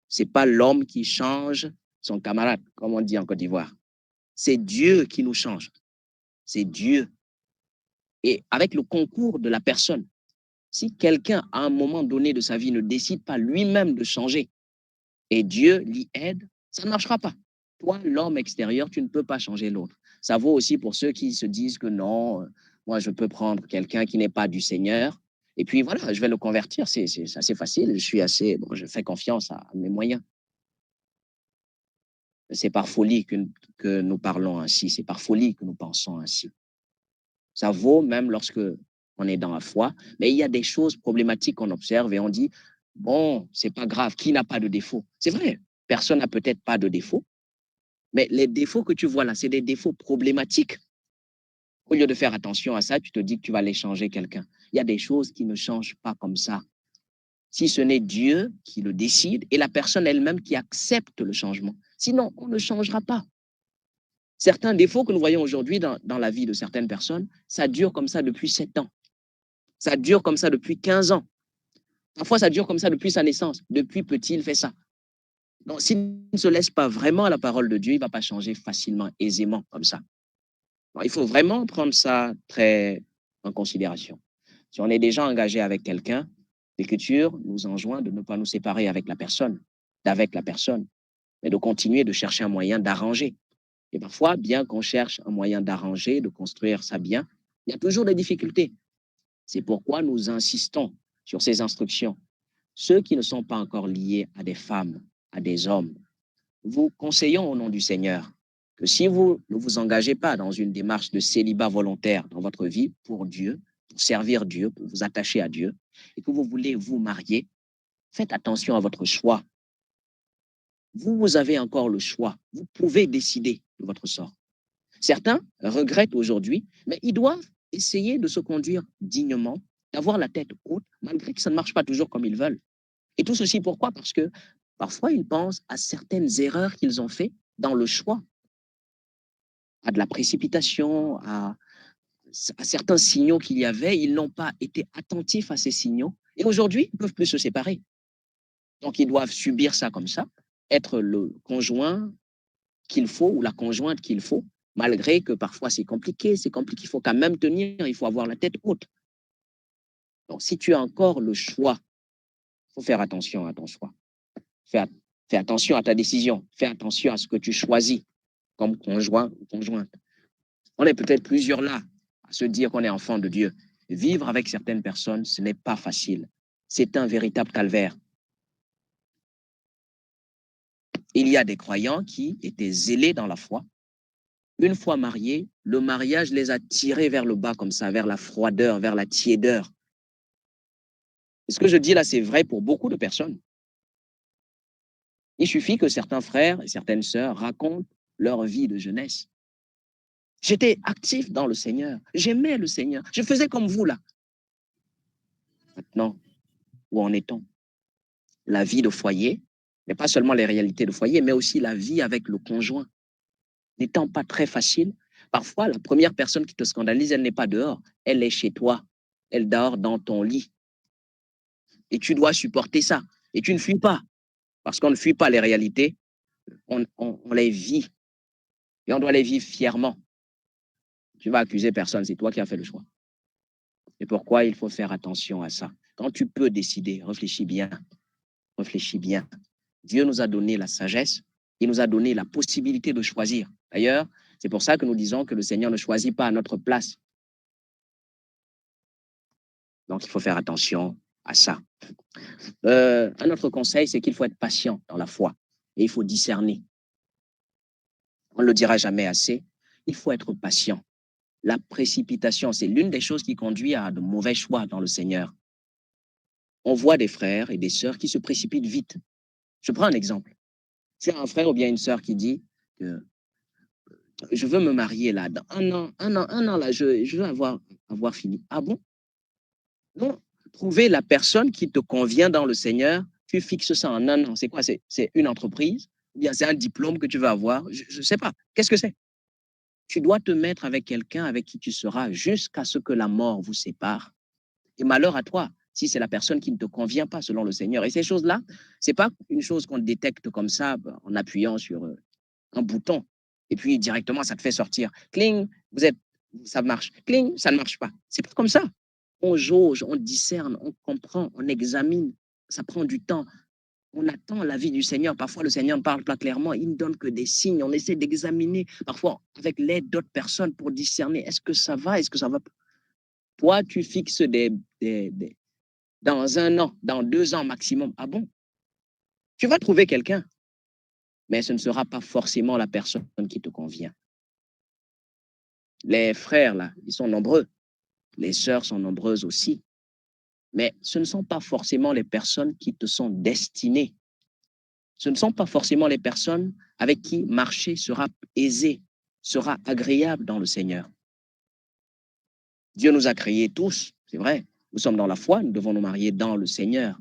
Ce n'est pas l'homme qui change son camarade, comme on dit en Côte d'Ivoire. C'est Dieu qui nous change. C'est Dieu. Et avec le concours de la personne, si quelqu'un, à un moment donné de sa vie, ne décide pas lui-même de changer et Dieu l'y aide, ça ne marchera pas. Toi, l'homme extérieur, tu ne peux pas changer l'autre. Ça vaut aussi pour ceux qui se disent que non, moi, je peux prendre quelqu'un qui n'est pas du Seigneur. Et puis voilà, je vais le convertir. C'est assez facile. Je fais confiance à mes moyens. C'est par folie que nous parlons ainsi. C'est par folie que nous pensons ainsi. Ça vaut même lorsque on est dans la foi. Mais il y a des choses problématiques qu'on observe et on dit, bon, c'est pas grave, qui n'a pas de défaut? C'est vrai, personne n'a peut-être pas de défaut, mais les défauts que tu vois là, c'est des défauts problématiques. Au lieu de faire attention à ça, tu te dis que tu vas aller changer quelqu'un. Il y a des choses qui ne changent pas comme ça. Si ce n'est Dieu qui le décide et la personne elle-même qui accepte le changement. Sinon, on ne changera pas. Certains défauts que nous voyons aujourd'hui dans la vie de certaines personnes, ça dure comme ça depuis 7 ans. Ça dure comme ça depuis 15 ans. Parfois, ça dure comme ça depuis sa naissance. Depuis petit, il fait ça. Donc, s'il ne se laisse pas vraiment à la parole de Dieu, il ne va pas changer facilement, aisément, comme ça. Donc, il faut vraiment prendre ça très en considération. Si on est déjà engagé avec quelqu'un, l'Écriture nous enjoint de ne pas nous séparer avec la personne, mais de continuer de chercher un moyen d'arranger. Et parfois, bien qu'on cherche un moyen d'arranger, de construire ça bien, il y a toujours des difficultés. C'est pourquoi nous insistons sur ces instructions. Ceux qui ne sont pas encore liés à des femmes, à des hommes, vous conseillons au nom du Seigneur que si vous ne vous engagez pas dans une démarche de célibat volontaire dans votre vie pour Dieu, pour servir Dieu, pour vous attacher à Dieu, et que vous voulez vous marier, faites attention à votre choix. vous avez encore le choix. Vous pouvez décider de votre sort. Certains regrettent aujourd'hui, mais ils doivent essayer de se conduire dignement, d'avoir la tête haute, malgré que ça ne marche pas toujours comme ils veulent. Et tout ceci, pourquoi? Parce que parfois, ils pensent à certaines erreurs qu'ils ont faites dans le choix, à de la précipitation, à certains signaux qu'il y avait. Ils n'ont pas été attentifs à ces signaux. Et aujourd'hui, ils ne peuvent plus se séparer. Donc, ils doivent subir ça comme ça, être le conjoint qu'il faut ou la conjointe qu'il faut, malgré que parfois c'est compliqué, il faut quand même tenir, il faut avoir la tête haute. Donc, si tu as encore le choix, il faut faire attention à ton choix. Fais, fais attention à ta décision. Fais attention à ce que tu choisis comme conjoint ou conjointe. On est peut-être plusieurs là à se dire qu'on est enfant de Dieu. Vivre avec certaines personnes, ce n'est pas facile. C'est un véritable calvaire. Il y a des croyants qui étaient zélés dans la foi. Une fois mariés, le mariage les a tirés vers le bas comme ça, vers la froideur, vers la tiédeur. Ce que je dis là, c'est vrai pour beaucoup de personnes. Il suffit que certains frères et certaines sœurs racontent leur vie de jeunesse. J'étais actif dans le Seigneur. J'aimais le Seigneur. Je faisais comme vous là. Maintenant, où en est-on? La vie de foyer, mais pas seulement les réalités de foyer, mais aussi la vie avec le conjoint. N'étant pas très facile, parfois la première personne qui te scandalise, elle n'est pas dehors. Elle est chez toi. Elle dort dans ton lit. Et tu dois supporter ça. Et tu ne fuis pas. Parce qu'on ne fuit pas les réalités. On les vit. Et on doit les vivre fièrement. Tu vas accuser personne, c'est toi qui as fait le choix. Et pourquoi il faut faire attention à ça? Quand tu peux décider, réfléchis bien. Réfléchis bien. Dieu nous a donné la sagesse, il nous a donné la possibilité de choisir. D'ailleurs, c'est pour ça que nous disons que le Seigneur ne choisit pas à notre place. Donc, il faut faire attention à ça. Un autre conseil, c'est qu'il faut être patient dans la foi et il faut discerner. On ne le dira jamais assez, il faut être patient. La précipitation, c'est l'une des choses qui conduit à de mauvais choix dans le Seigneur. On voit des frères et des sœurs qui se précipitent vite. Je prends un exemple. C'est un frère ou bien une sœur qui dit que je veux me marier là, dans un an là, je veux avoir fini. Ah bon? Non, trouver la personne qui te convient dans le Seigneur, tu fixes ça en un an. C'est quoi? C'est une entreprise? Ou bien c'est un diplôme que tu veux avoir? Je ne sais pas. Qu'est-ce que c'est? Tu dois te mettre avec quelqu'un avec qui tu seras jusqu'à ce que la mort vous sépare. Et malheur à toi, si c'est la personne qui ne te convient pas selon le Seigneur. Et ces choses-là, ce n'est pas une chose qu'on détecte comme ça en appuyant sur un bouton. Et puis directement, ça te fait sortir. Cling, ça marche. Cling, ça ne marche pas. C'est pas comme ça. On jauge, on discerne, on comprend, on examine. Ça prend du temps. On attend la vie du Seigneur. Parfois, le Seigneur ne parle pas clairement. Il ne donne que des signes. On essaie d'examiner, parfois avec l'aide d'autres personnes pour discerner. Est-ce que ça va? Est-ce que ça va? Toi, tu fixes dans un an, dans 2 ans maximum. Ah bon? Tu vas trouver quelqu'un, mais ce ne sera pas forcément la personne qui te convient. Les frères, là, ils sont nombreux. Les sœurs sont nombreuses aussi. Mais ce ne sont pas forcément les personnes qui te sont destinées. Ce ne sont pas forcément les personnes avec qui marcher sera aisé, sera agréable dans le Seigneur. Dieu nous a créés tous, c'est vrai. Nous sommes dans la foi, nous devons nous marier dans le Seigneur.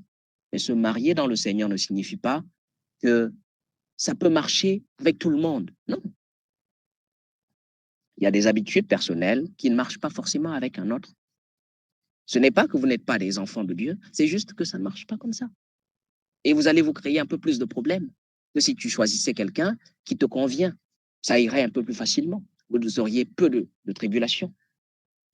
Mais se marier dans le Seigneur ne signifie pas que ça peut marcher avec tout le monde. Non. Il y a des habitudes personnelles qui ne marchent pas forcément avec un autre. Ce n'est pas que vous n'êtes pas des enfants de Dieu, c'est juste que ça ne marche pas comme ça. Et vous allez vous créer un peu plus de problèmes que si tu choisissais quelqu'un qui te convient. Ça irait un peu plus facilement. Vous auriez peu de tribulations.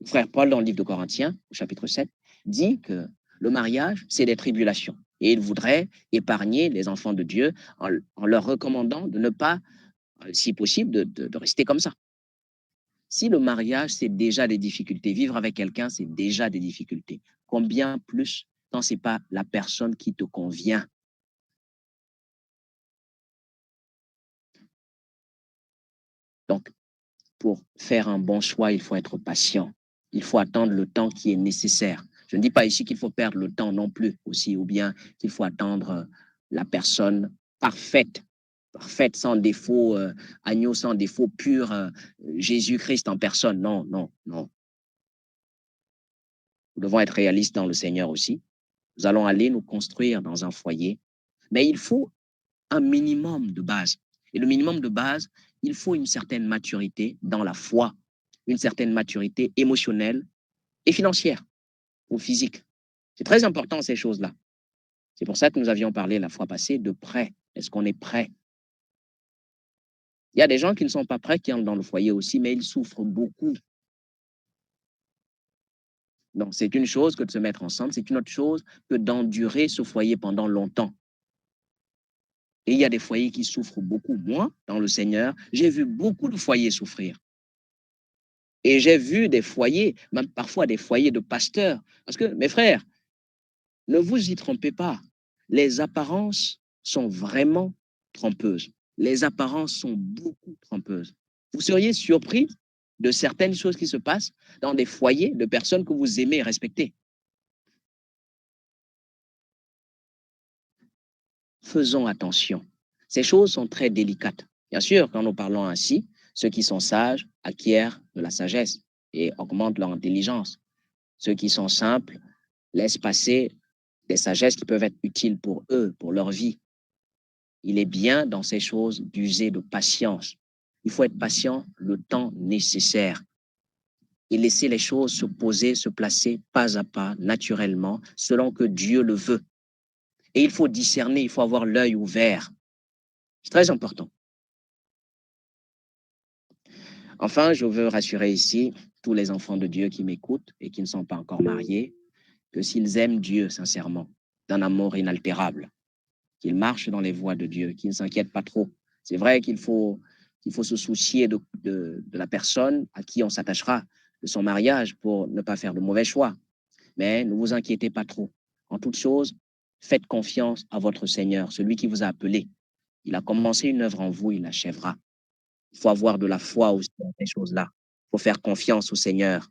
Le frère Paul, dans le livre de Corinthiens, au chapitre 7, dit que le mariage, c'est des tribulations. Et il voudrait épargner les enfants de Dieu en leur recommandant de ne pas, si possible, de rester comme ça. Si le mariage, c'est déjà des difficultés, vivre avec quelqu'un, c'est déjà des difficultés. Combien plus quand ce n'est pas la personne qui te convient? Donc, pour faire un bon choix, il faut être patient. Il faut attendre le temps qui est nécessaire. Je ne dis pas ici qu'il faut perdre le temps non plus aussi, ou bien qu'il faut attendre la personne parfaite. parfaite, sans défaut, agneau sans défaut, pur, Jésus-Christ en personne. Non, non, non. Nous devons être réalistes dans le Seigneur aussi. Nous allons aller nous construire dans un foyer, mais il faut un minimum de base. Et le minimum de base, il faut une certaine maturité dans la foi, une certaine maturité émotionnelle et financière ou physique. C'est très important ces choses-là. C'est pour ça que nous avions parlé la fois passée de prêt. Est-ce qu'on est prêt? Il y a des gens qui ne sont pas prêts, qui entrent dans le foyer aussi, mais ils souffrent beaucoup. Donc, c'est une chose que de se mettre ensemble, c'est une autre chose que d'endurer ce foyer pendant longtemps. Et il y a des foyers qui souffrent beaucoup. Moi, dans le Seigneur, j'ai vu beaucoup de foyers souffrir. Et j'ai vu des foyers, même parfois des foyers de pasteurs. Parce que, mes frères, ne vous y trompez pas. Les apparences sont vraiment trompeuses. Les apparences sont beaucoup trompeuses. Vous seriez surpris de certaines choses qui se passent dans des foyers de personnes que vous aimez et respectez. Faisons attention. Ces choses sont très délicates. Bien sûr, quand nous parlons ainsi, ceux qui sont sages acquièrent de la sagesse et augmentent leur intelligence. Ceux qui sont simples laissent passer des sagesses qui peuvent être utiles pour eux, pour leur vie. Il est bien dans ces choses d'user de patience. Il faut être patient le temps nécessaire et laisser les choses se poser, se placer pas à pas, naturellement, selon que Dieu le veut. Et il faut discerner, il faut avoir l'œil ouvert. C'est très important. Enfin, je veux rassurer ici tous les enfants de Dieu qui m'écoutent et qui ne sont pas encore mariés, que s'ils aiment Dieu sincèrement, d'un amour inaltérable, qu'ils marchent dans les voies de Dieu, qu'ils ne s'inquiètent pas trop. C'est vrai qu'il faut se soucier de la personne à qui on s'attachera, de son mariage, pour ne pas faire de mauvais choix. Mais ne vous inquiétez pas trop. En toute chose, faites confiance à votre Seigneur, celui qui vous a appelé. Il a commencé une œuvre en vous, il l'achèvera. Il faut avoir de la foi aussi dans ces choses-là. Il faut faire confiance au Seigneur.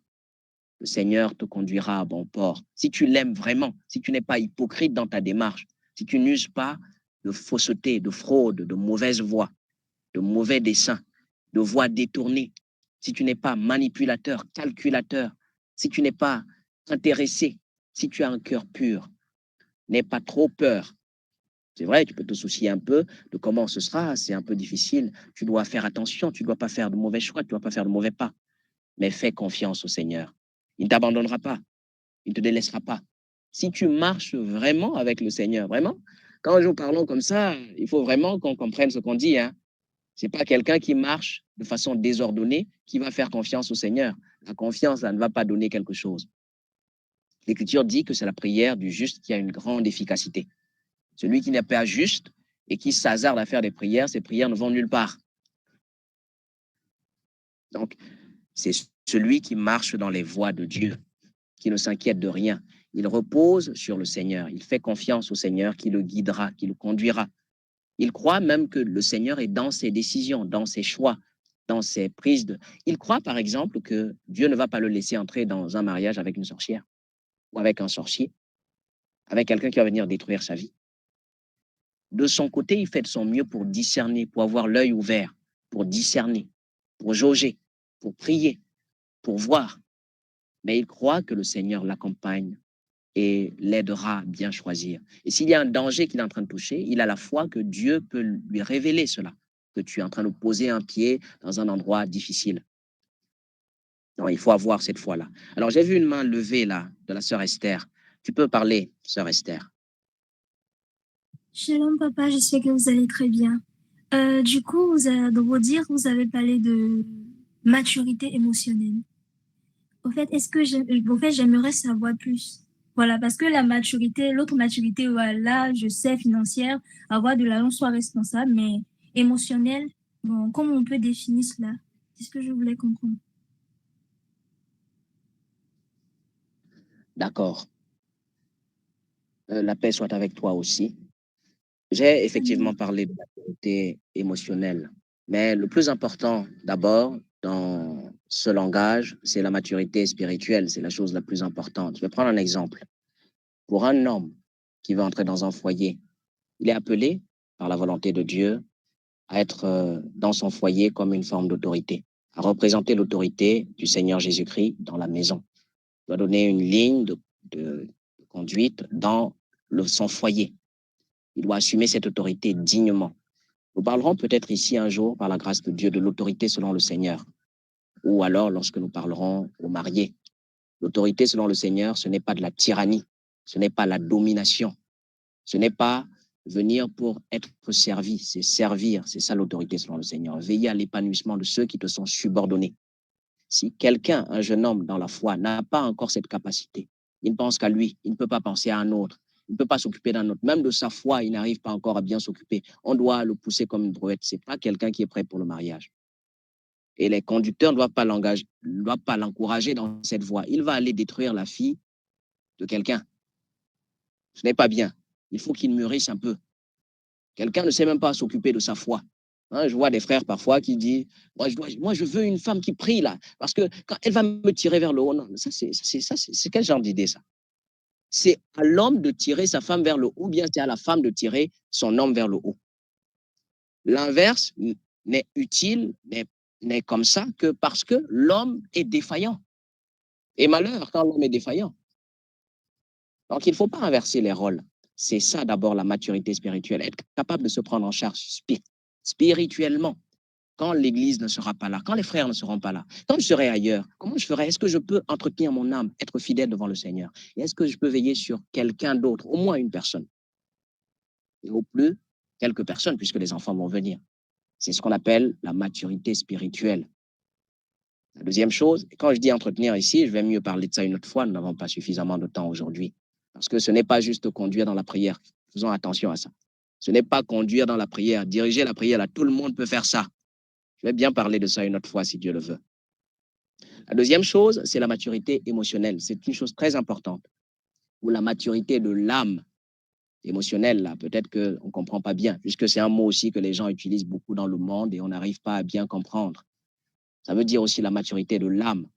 Le Seigneur te conduira à bon port. Si tu l'aimes vraiment, si tu n'es pas hypocrite dans ta démarche, si tu n'uses pas de fausseté, de fraude, de mauvaise voix, de mauvais desseins, de voix détournées, si tu n'es pas manipulateur, calculateur, si tu n'es pas intéressé, si tu as un cœur pur, n'aie pas trop peur. C'est vrai, tu peux te soucier un peu de comment ce sera, c'est un peu difficile. Tu dois faire attention, tu ne dois pas faire de mauvais choix, tu ne dois pas faire de mauvais pas. Mais fais confiance au Seigneur. Il ne t'abandonnera pas, il ne te délaissera pas. Si tu marches vraiment avec le Seigneur, vraiment, quand nous parlons comme ça, il faut vraiment qu'on comprenne ce qu'on dit. Hein. Ce n'est pas quelqu'un qui marche de façon désordonnée qui va faire confiance au Seigneur. La confiance, ça ne va pas donner quelque chose. L'Écriture dit que c'est la prière du juste qui a une grande efficacité. Celui qui n'est pas juste et qui s'hasarde à faire des prières, ses prières ne vont nulle part. Donc, c'est celui qui marche dans les voies de Dieu, qui ne s'inquiète de rien. Il repose sur le Seigneur. Il fait confiance au Seigneur qui le guidera, qui le conduira. Il croit même que le Seigneur est dans ses décisions, dans ses choix, dans ses prises de... Il croit, par exemple, que Dieu ne va pas le laisser entrer dans un mariage avec une sorcière ou avec un sorcier, avec quelqu'un qui va venir détruire sa vie. De son côté, il fait de son mieux pour discerner, pour avoir l'œil ouvert, pour discerner, pour jauger, pour prier, pour voir. Mais il croit que le Seigneur l'accompagne et l'aidera à bien choisir. Et s'il y a un danger qu'il est en train de toucher, il a la foi que Dieu peut lui révéler cela, que tu es en train de poser un pied dans un endroit difficile. Non, il faut avoir cette foi-là. Alors, j'ai vu une main levée là de la sœur Esther. Tu peux parler, sœur Esther. Shalom papa, j'espère que vous allez très bien. Du coup, dans vos dires, vous avez parlé de maturité émotionnelle. Au fait, j'aimerais savoir plus. Voilà, parce que la maturité, l'autre maturité, voilà, je sais, financière, avoir de l'argent, soit responsable, mais émotionnelle, bon, comment on peut définir cela? C'est ce que je voulais comprendre. D'accord. La paix soit avec toi aussi. J'ai effectivement parlé de maturité émotionnelle, mais le plus important d'abord dans ce langage, c'est la maturité spirituelle, c'est la chose la plus importante. Je vais prendre un exemple. Pour un homme qui veut entrer dans un foyer, il est appelé par la volonté de Dieu à être dans son foyer comme une forme d'autorité, à représenter l'autorité du Seigneur Jésus-Christ dans la maison. Il doit donner une ligne de conduite dans son foyer. Il doit assumer cette autorité dignement. Nous parlerons peut-être ici un jour, par la grâce de Dieu, de l'autorité selon le Seigneur, ou alors lorsque nous parlerons aux mariés. L'autorité selon le Seigneur, ce n'est pas de la tyrannie, ce n'est pas la domination, ce n'est pas venir pour être servi, c'est servir, c'est ça l'autorité selon le Seigneur. Veiller à l'épanouissement de ceux qui te sont subordonnés. Si quelqu'un, un jeune homme dans la foi, n'a pas encore cette capacité, il ne pense qu'à lui, il ne peut pas penser à un autre, il ne peut pas s'occuper d'un autre. Même de sa foi, il n'arrive pas encore à bien s'occuper. On doit le pousser comme une brouette. Ce n'est pas quelqu'un qui est prêt pour le mariage. Et les conducteurs ne doivent pas l'encourager dans cette voie. Il va aller détruire la fille de quelqu'un. Ce n'est pas bien. Il faut qu'il mûrisse un peu. Quelqu'un ne sait même pas s'occuper de sa foi. Hein, je vois des frères parfois qui disent moi, je veux une femme qui prie là, parce que quand elle va me tirer vers le haut, non, c'est quel genre d'idée ça? C'est à l'homme de tirer sa femme vers le haut, ou bien c'est à la femme de tirer son homme vers le haut. L'inverse n'est utile, n'est comme ça que parce que l'homme est défaillant. Et malheur quand l'homme est défaillant. Donc il ne faut pas inverser les rôles. C'est ça d'abord la maturité spirituelle, être capable de se prendre en charge spirituellement. Quand l'Église ne sera pas là, quand les frères ne seront pas là, quand je serai ailleurs, comment je ferai? Est-ce que je peux entretenir mon âme, être fidèle devant le Seigneur? Et est-ce que je peux veiller sur quelqu'un d'autre, au moins une personne? Et au plus, quelques personnes, puisque les enfants vont venir. C'est ce qu'on appelle la maturité spirituelle. La deuxième chose, quand je dis entretenir ici, je vais mieux parler de ça une autre fois, nous n'avons pas suffisamment de temps aujourd'hui. Parce que ce n'est pas juste conduire dans la prière. Faisons attention à ça. Ce n'est pas conduire dans la prière, diriger la prière, là, tout le monde peut faire ça. Je vais bien parler de ça une autre fois, si Dieu le veut. La deuxième chose, c'est la maturité émotionnelle. C'est une chose très importante. Ou la maturité de l'âme émotionnelle, là, peut-être qu'on ne comprend pas bien, puisque c'est un mot aussi que les gens utilisent beaucoup dans le monde et on n'arrive pas à bien comprendre. Ça veut dire aussi la maturité de l'âme.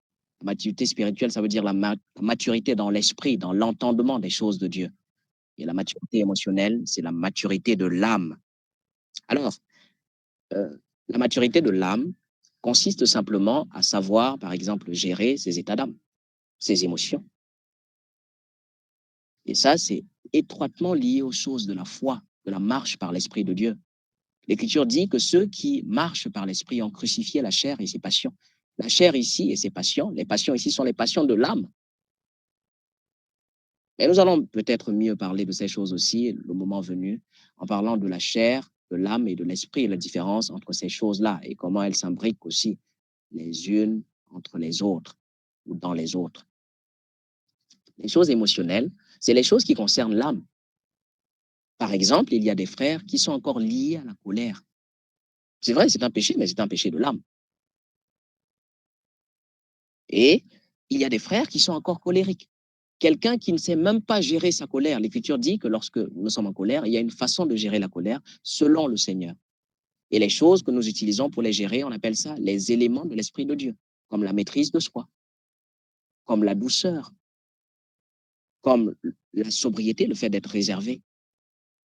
La maturité spirituelle, ça veut dire la maturité dans l'esprit, dans l'entendement des choses de Dieu. Et la maturité émotionnelle, c'est la maturité de l'âme. Alors, la maturité de l'âme consiste simplement à savoir, par exemple, gérer ses états d'âme, ses émotions. Et ça, c'est étroitement lié aux choses de la foi, de la marche par l'Esprit de Dieu. L'Écriture dit que ceux qui marchent par l'Esprit ont crucifié la chair et ses passions. La chair ici et ses passions, les passions ici sont les passions de l'âme. Mais nous allons peut-être mieux parler de ces choses aussi, le moment venu, en parlant de la chair, de l'âme et de l'esprit, et la différence entre ces choses-là et comment elles s'imbriquent aussi les unes entre les autres ou dans les autres. Les choses émotionnelles, c'est les choses qui concernent l'âme. Par exemple, il y a des frères qui sont encore liés à la colère. C'est vrai, c'est un péché, mais c'est un péché de l'âme. Et il y a des frères qui sont encore colériques. Quelqu'un qui ne sait même pas gérer sa colère. L'Écriture dit que lorsque nous sommes en colère, il y a une façon de gérer la colère selon le Seigneur. Et les choses que nous utilisons pour les gérer, on appelle ça les éléments de l'Esprit de Dieu, comme la maîtrise de soi, comme la douceur, comme la sobriété, le fait d'être réservé.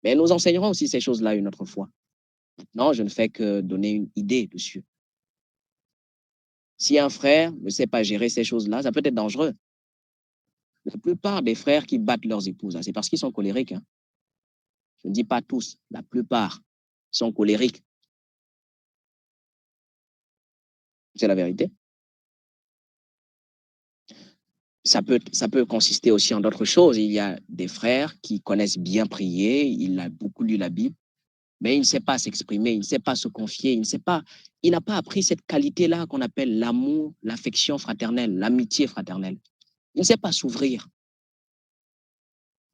Mais nous enseignerons aussi ces choses-là une autre fois. Maintenant, je ne fais que donner une idée dessus. Si un frère ne sait pas gérer ces choses-là, ça peut être dangereux. La plupart des frères qui battent leurs épouses, c'est parce qu'ils sont colériques. Hein. Je ne dis pas tous, la plupart sont colériques. C'est la vérité. Ça peut consister aussi en d'autres choses. Il y a des frères qui connaissent bien prier, il a beaucoup lu la Bible, mais il ne sait pas s'exprimer, il ne sait pas se confier, il n'a pas appris cette qualité-là qu'on appelle l'amour, l'affection fraternelle, l'amitié fraternelle. Il ne sait pas s'ouvrir.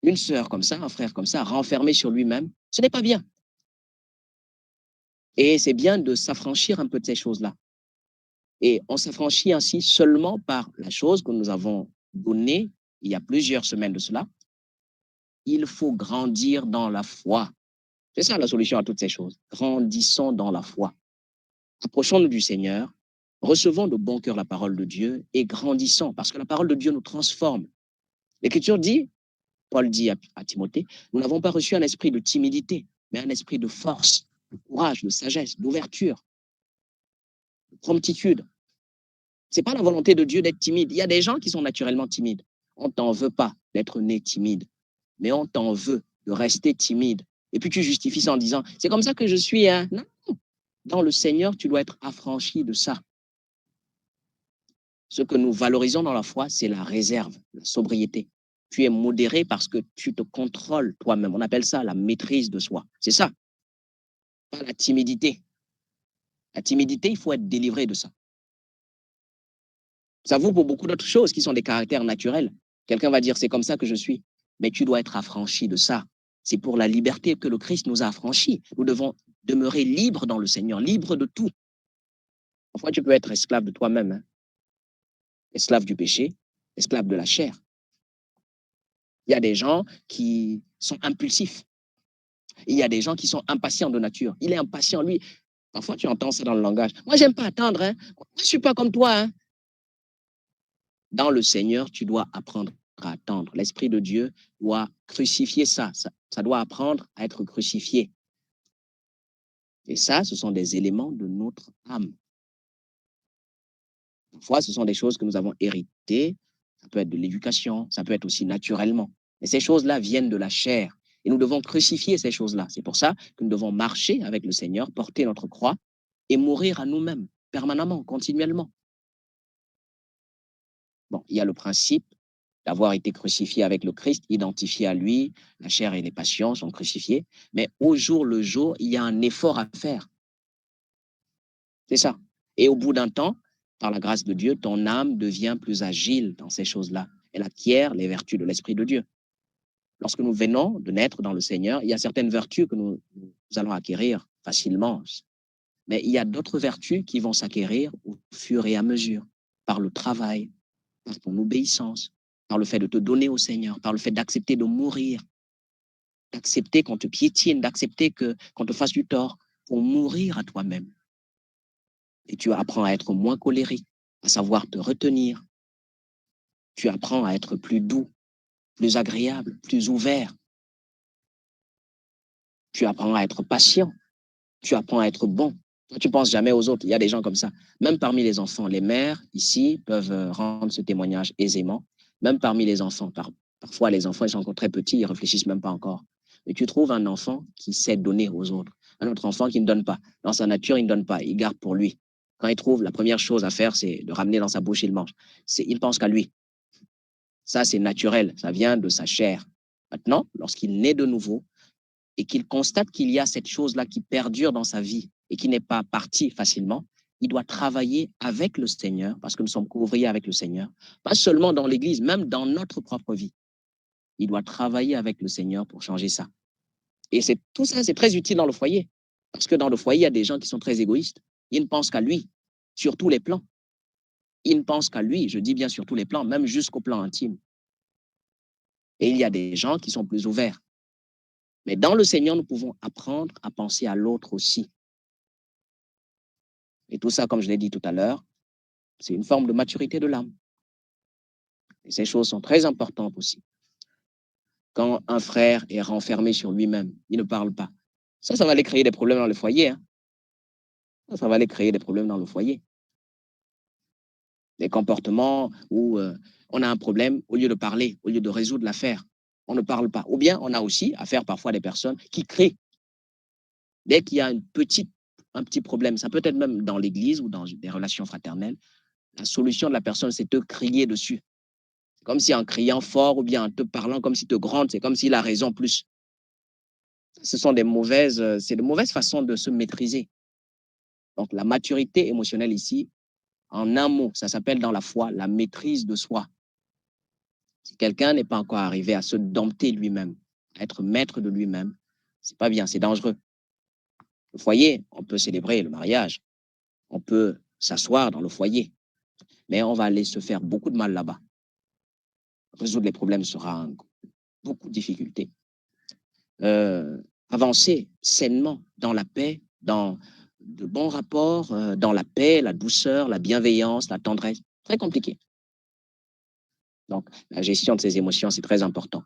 Une sœur comme ça, un frère comme ça, renfermé sur lui-même, ce n'est pas bien. Et c'est bien de s'affranchir un peu de ces choses-là. Et on s'affranchit ainsi seulement par la chose que nous avons donnée il y a plusieurs semaines de cela. Il faut grandir dans la foi. C'est ça la solution à toutes ces choses. Grandissons dans la foi. Approchons-nous du Seigneur, recevons de bon cœur la parole de Dieu et grandissons parce que la parole de Dieu nous transforme. L'Écriture dit, Paul dit à Timothée, nous n'avons pas reçu un esprit de timidité, mais un esprit de force, de courage, de sagesse, d'ouverture, de promptitude. Ce n'est pas la volonté de Dieu d'être timide. Il y a des gens qui sont naturellement timides. On ne t'en veut pas d'être né timide, mais on t'en veut de rester timide. Et puis tu justifies ça en disant, c'est comme ça que je suis. Hein? Non, dans le Seigneur, tu dois être affranchi de ça. Ce que nous valorisons dans la foi, c'est la réserve, la sobriété. Tu es modéré parce que tu te contrôles toi-même. On appelle ça la maîtrise de soi. C'est ça, pas la timidité. La timidité, il faut être délivré de ça. Ça vaut pour beaucoup d'autres choses qui sont des caractères naturels. Quelqu'un va dire, c'est comme ça que je suis. Mais tu dois être affranchi de ça. C'est pour la liberté que le Christ nous a affranchis. Nous devons demeurer libres dans le Seigneur, libres de tout. Parfois, tu peux être esclave de toi-même, hein? Esclave du péché, esclave de la chair. Il y a des gens qui sont impulsifs. Il y a des gens qui sont impatients de nature. Il est impatient, lui. Parfois, tu entends ça dans le langage. Moi, j'aime pas attendre. Hein? Moi, je suis pas comme toi. Hein? Dans le Seigneur, tu dois apprendre à attendre. L'Esprit de Dieu doit crucifier ça. Ça doit apprendre à être crucifié. Et ça, ce sont des éléments de notre âme. Parfois, ce sont des choses que nous avons héritées. Ça peut être de l'éducation, ça peut être aussi naturellement. Mais ces choses-là viennent de la chair. Et nous devons crucifier ces choses-là. C'est pour ça que nous devons marcher avec le Seigneur, porter notre croix et mourir à nous-mêmes, permanemment, continuellement. Bon, il y a le principe d'avoir été crucifié avec le Christ, identifié à lui, la chair et les passions sont crucifiées. Mais au jour le jour, il y a un effort à faire. C'est ça. Et au bout d'un temps, par la grâce de Dieu, ton âme devient plus agile dans ces choses-là. Elle acquiert les vertus de l'Esprit de Dieu. Lorsque nous venons de naître dans le Seigneur, il y a certaines vertus que nous allons acquérir facilement. Mais il y a d'autres vertus qui vont s'acquérir au fur et à mesure, par le travail, par ton obéissance, par le fait de te donner au Seigneur, par le fait d'accepter de mourir, d'accepter qu'on te piétine, d'accepter qu'on te fasse du tort, pour mourir à toi-même. Et tu apprends à être moins colérique, à savoir te retenir. Tu apprends à être plus doux, plus agréable, plus ouvert. Tu apprends à être patient. Tu apprends à être bon. Toi, tu ne penses jamais aux autres. Il y a des gens comme ça. Même parmi les enfants, les mères, ici, peuvent rendre ce témoignage aisément. Même parmi les enfants, parfois les enfants, ils sont encore très petits, ils ne réfléchissent même pas encore. Mais tu trouves un enfant qui sait donner aux autres. Un autre enfant qui ne donne pas. Dans sa nature, il ne donne pas. Il garde pour lui. Quand il trouve, la première chose à faire, c'est de ramener dans sa bouche, il mange. Il pense qu'à lui. Ça, c'est naturel. Ça vient de sa chair. Maintenant, lorsqu'il naît de nouveau, et qu'il constate qu'il y a cette chose-là qui perdure dans sa vie et qui n'est pas partie facilement, il doit travailler avec le Seigneur, parce que nous sommes couvriers avec le Seigneur, pas seulement dans l'Église, même dans notre propre vie. Il doit travailler avec le Seigneur pour changer ça. Et tout ça, c'est très utile dans le foyer, parce que dans le foyer, il y a des gens qui sont très égoïstes. Ils ne pensent qu'à lui, sur tous les plans. Ils ne pensent qu'à lui, je dis bien sur tous les plans, même jusqu'au plan intime. Et il y a des gens qui sont plus ouverts. Mais dans le Seigneur, nous pouvons apprendre à penser à l'autre aussi. Et tout ça, comme je l'ai dit tout à l'heure, c'est une forme de maturité de l'âme. Et ces choses sont très importantes aussi. Quand un frère est renfermé sur lui-même, il ne parle pas. Ça va aller créer des problèmes dans le foyer. Hein. Ça va aller créer des problèmes dans le foyer. Des comportements où on a un problème, au lieu de parler, au lieu de résoudre l'affaire, on ne parle pas. Ou bien on a aussi affaire parfois à des personnes qui crient. Dès qu'il y a un petit problème, ça peut être même dans l'église ou dans des relations fraternelles, la solution de la personne, c'est de crier dessus. Comme si en criant fort ou bien en te parlant comme si te gronde, c'est comme s'il a raison plus. Ce sont c'est de mauvaises façons de se maîtriser. Donc la maturité émotionnelle ici, en un mot, ça s'appelle dans la foi la maîtrise de soi. Si quelqu'un n'est pas encore arrivé à se dompter lui-même, à être maître de lui-même, c'est pas bien, c'est dangereux. Le foyer, on peut célébrer le mariage, on peut s'asseoir dans le foyer, mais on va aller se faire beaucoup de mal là-bas. Résoudre les problèmes sera beaucoup de difficultés. Avancer sainement dans la paix, dans de bons rapports, dans la paix, la douceur, la bienveillance, la tendresse. Très compliqué. Donc, la gestion de ces émotions, c'est très important.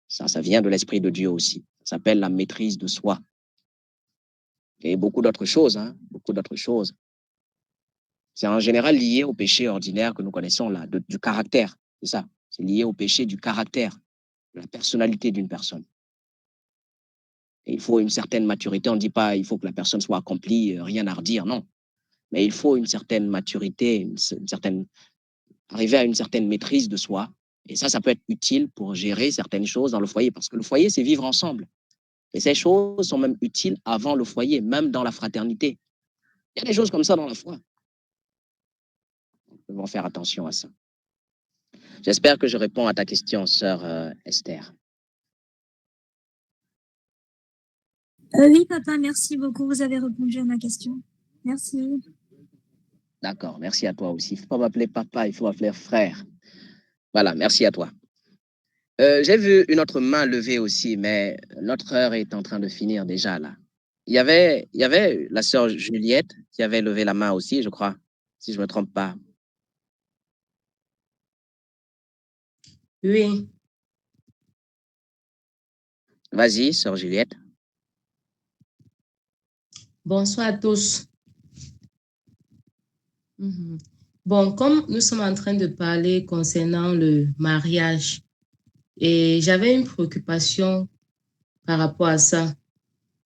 Ça vient de l'Esprit de Dieu aussi. Ça s'appelle la maîtrise de soi. et beaucoup d'autres choses, hein, beaucoup d'autres choses. C'est en général lié au péché ordinaire que nous connaissons là, du caractère, c'est ça. C'est lié au péché du caractère, de la personnalité d'une personne. Et il faut une certaine maturité. On ne dit pas il faut que la personne soit accomplie, rien à redire, non. Mais il faut une certaine maturité, une certaine, arriver à une certaine maîtrise de soi. Et ça peut être utile pour gérer certaines choses dans le foyer, parce que le foyer, c'est vivre ensemble. Et ces choses sont même utiles avant le foyer, même dans la fraternité. Il y a des choses comme ça dans la foi. Nous devons faire attention à ça. J'espère que je réponds à ta question, sœur Esther. Oui, papa, merci beaucoup. Vous avez répondu à ma question. Merci. D'accord, merci à toi aussi. Il ne faut pas m'appeler papa, il faut m'appeler frère. Voilà, merci à toi. J'ai vu une autre main levée aussi, mais notre heure est en train de finir déjà là. Il y avait la sœur Juliette qui avait levé la main aussi, je crois, si je ne me trompe pas. Oui. Vas-y, sœur Juliette. Bonsoir à tous. Bon, comme nous sommes en train de parler concernant le mariage, et j'avais une préoccupation par rapport à ça.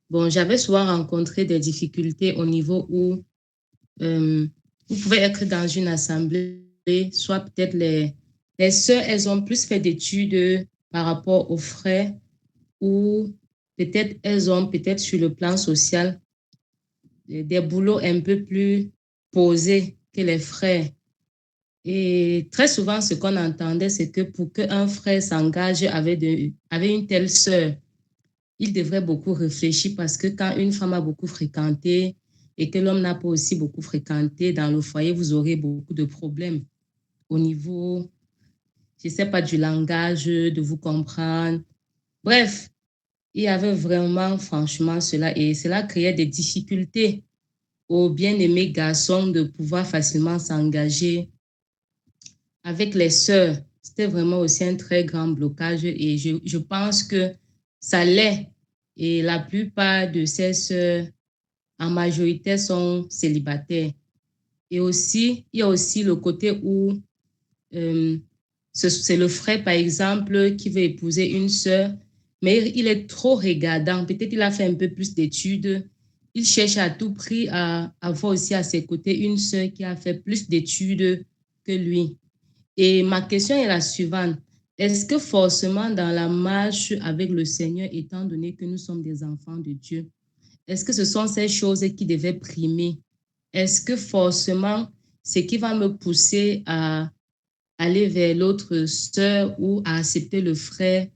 Bon, j'avais souvent rencontré des difficultés au niveau où vous pouvez être dans une assemblée, soit peut-être les sœurs, elles ont plus fait d'études par rapport aux frères, ou peut-être elles ont peut-être sur le plan social des boulots un peu plus posés que les frères. Et très souvent, ce qu'on entendait, c'est que pour qu'un frère s'engage avec une telle sœur, il devrait beaucoup réfléchir, parce que quand une femme a beaucoup fréquenté et que l'homme n'a pas aussi beaucoup fréquenté dans le foyer, vous aurez beaucoup de problèmes au niveau, je ne sais pas, du langage, de vous comprendre. Bref, il y avait vraiment, franchement, cela, et cela créait des difficultés aux bien-aimés garçons de pouvoir facilement s'engager avec les sœurs. C'était vraiment aussi un très grand blocage, et je pense que ça l'est. Et la plupart de ces sœurs, en majorité, sont célibataires. Et aussi, il y a aussi le côté où c'est le frère, par exemple, qui veut épouser une sœur, mais il est trop regardant. Peut-être il a fait un peu plus d'études. Il cherche à tout prix à avoir aussi à ses côtés une sœur qui a fait plus d'études que lui. Et ma question est la suivante. Est-ce que forcément dans la marche avec le Seigneur, étant donné que nous sommes des enfants de Dieu, est-ce que ce sont ces choses qui devaient primer? Est-ce que forcément, ce qui va me pousser à aller vers l'autre sœur ou à accepter le frère,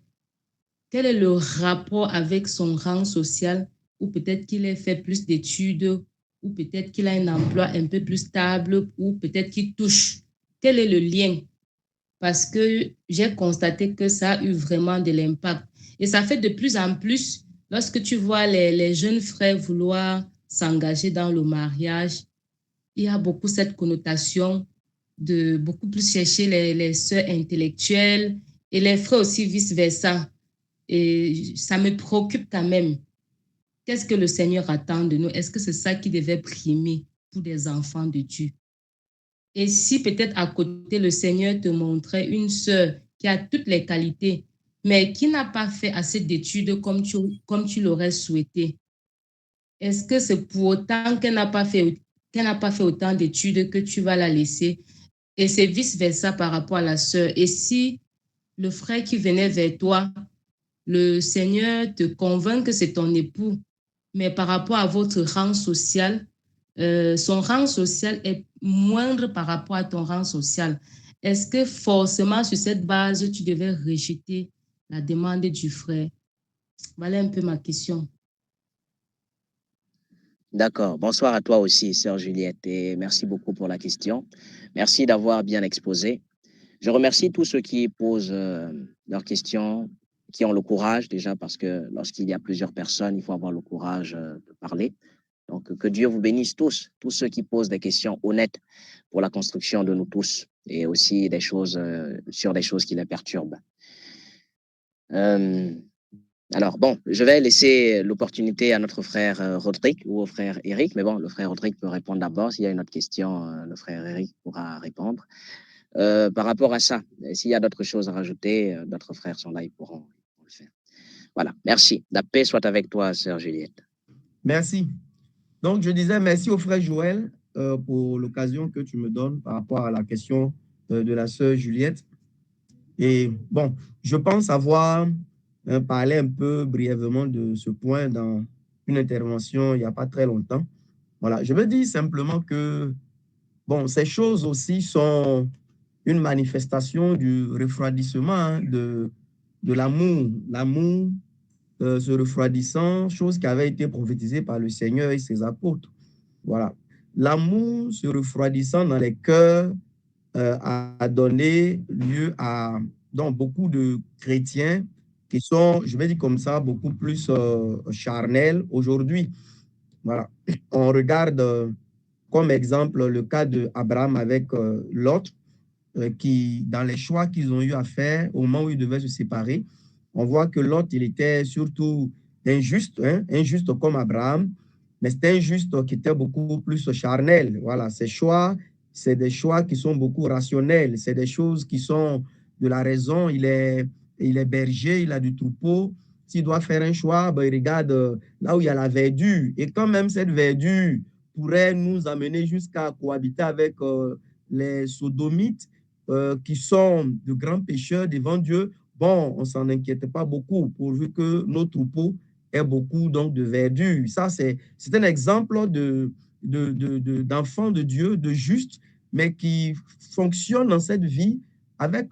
quel est le rapport avec son rang social, ou peut-être qu'il ait fait plus d'études, ou peut-être qu'il a un emploi un peu plus stable, ou peut-être qu'il touche? Quel est le lien? Parce que j'ai constaté que ça a eu vraiment de l'impact. Et ça fait de plus en plus, lorsque tu vois les jeunes frères vouloir s'engager dans le mariage, il y a beaucoup cette connotation de beaucoup plus chercher les sœurs intellectuelles, et les frères aussi vice-versa. Et ça me préoccupe quand même. Qu'est-ce que le Seigneur attend de nous? Est-ce que c'est ça qui devait primer pour des enfants de Dieu? Et si peut-être à côté, le Seigneur te montrait une sœur qui a toutes les qualités, mais qui n'a pas fait assez d'études comme tu l'aurais souhaité, est-ce que c'est pour autant qu'elle n'a pas fait autant d'études que tu vas la laisser? Et c'est vice-versa par rapport à la sœur. Et si le frère qui venait vers toi, le Seigneur te convainc que c'est ton époux, mais par rapport à votre rang social, son rang social est moindre par rapport à ton rang social. Est-ce que forcément sur cette base, tu devais rejeter la demande du frère? Voilà un peu ma question. D'accord. Bonsoir à toi aussi, sœur Juliette, et merci beaucoup pour la question. Merci d'avoir bien exposé. Je remercie tous ceux qui posent leurs questions, qui ont le courage déjà, parce que lorsqu'il y a plusieurs personnes, il faut avoir le courage de parler. Donc, que Dieu vous bénisse tous ceux qui posent des questions honnêtes pour la construction de nous tous, et aussi des choses sur des choses qui les perturbent. Alors, bon, je vais laisser l'opportunité à notre frère Rodrigue ou au frère Eric, mais bon, le frère Rodrigue peut répondre d'abord. S'il y a une autre question, le frère Eric pourra répondre. Par rapport à ça, s'il y a d'autres choses à rajouter, d'autres frères sont là, ils pourront le faire. Voilà, merci. La paix soit avec toi, sœur Juliette. Merci. Donc, je disais merci au frère Joël pour l'occasion que tu me donnes par rapport à la question de la sœur Juliette. Et bon, je pense avoir parlé un peu brièvement de ce point dans une intervention il n'y a pas très longtemps. Voilà, je veux dire simplement que, bon, ces choses aussi sont une manifestation du refroidissement de l'amour. L'amour se refroidissant, chose qui avait été prophétisée par le Seigneur et ses apôtres. Voilà. L'amour se refroidissant dans les cœurs a donné lieu à donc, beaucoup de chrétiens qui sont, je vais dire comme ça, beaucoup plus charnels aujourd'hui. Voilà. On regarde comme exemple le cas d'Abraham avec Lot, qui, dans les choix qu'ils ont eu à faire au moment où ils devaient se séparer, on voit que Lot, il était surtout injuste, hein, injuste comme Abraham, mais c'était injuste qui était beaucoup plus charnel. Voilà, ces choix, c'est des choix qui sont beaucoup rationnels, c'est des choses qui sont de la raison. Il est berger, il a du troupeau. S'il doit faire un choix, ben, il regarde là où il y a la verdure. Et quand même, cette verdure pourrait nous amener jusqu'à cohabiter avec les sodomites, qui sont de grands pécheurs devant Dieu, bon, on ne s'en inquiète pas beaucoup, pourvu que nos troupeaux aient beaucoup donc, de verdure. Ça, c'est un exemple d'enfants de Dieu, de justes, mais qui fonctionnent dans cette vie avec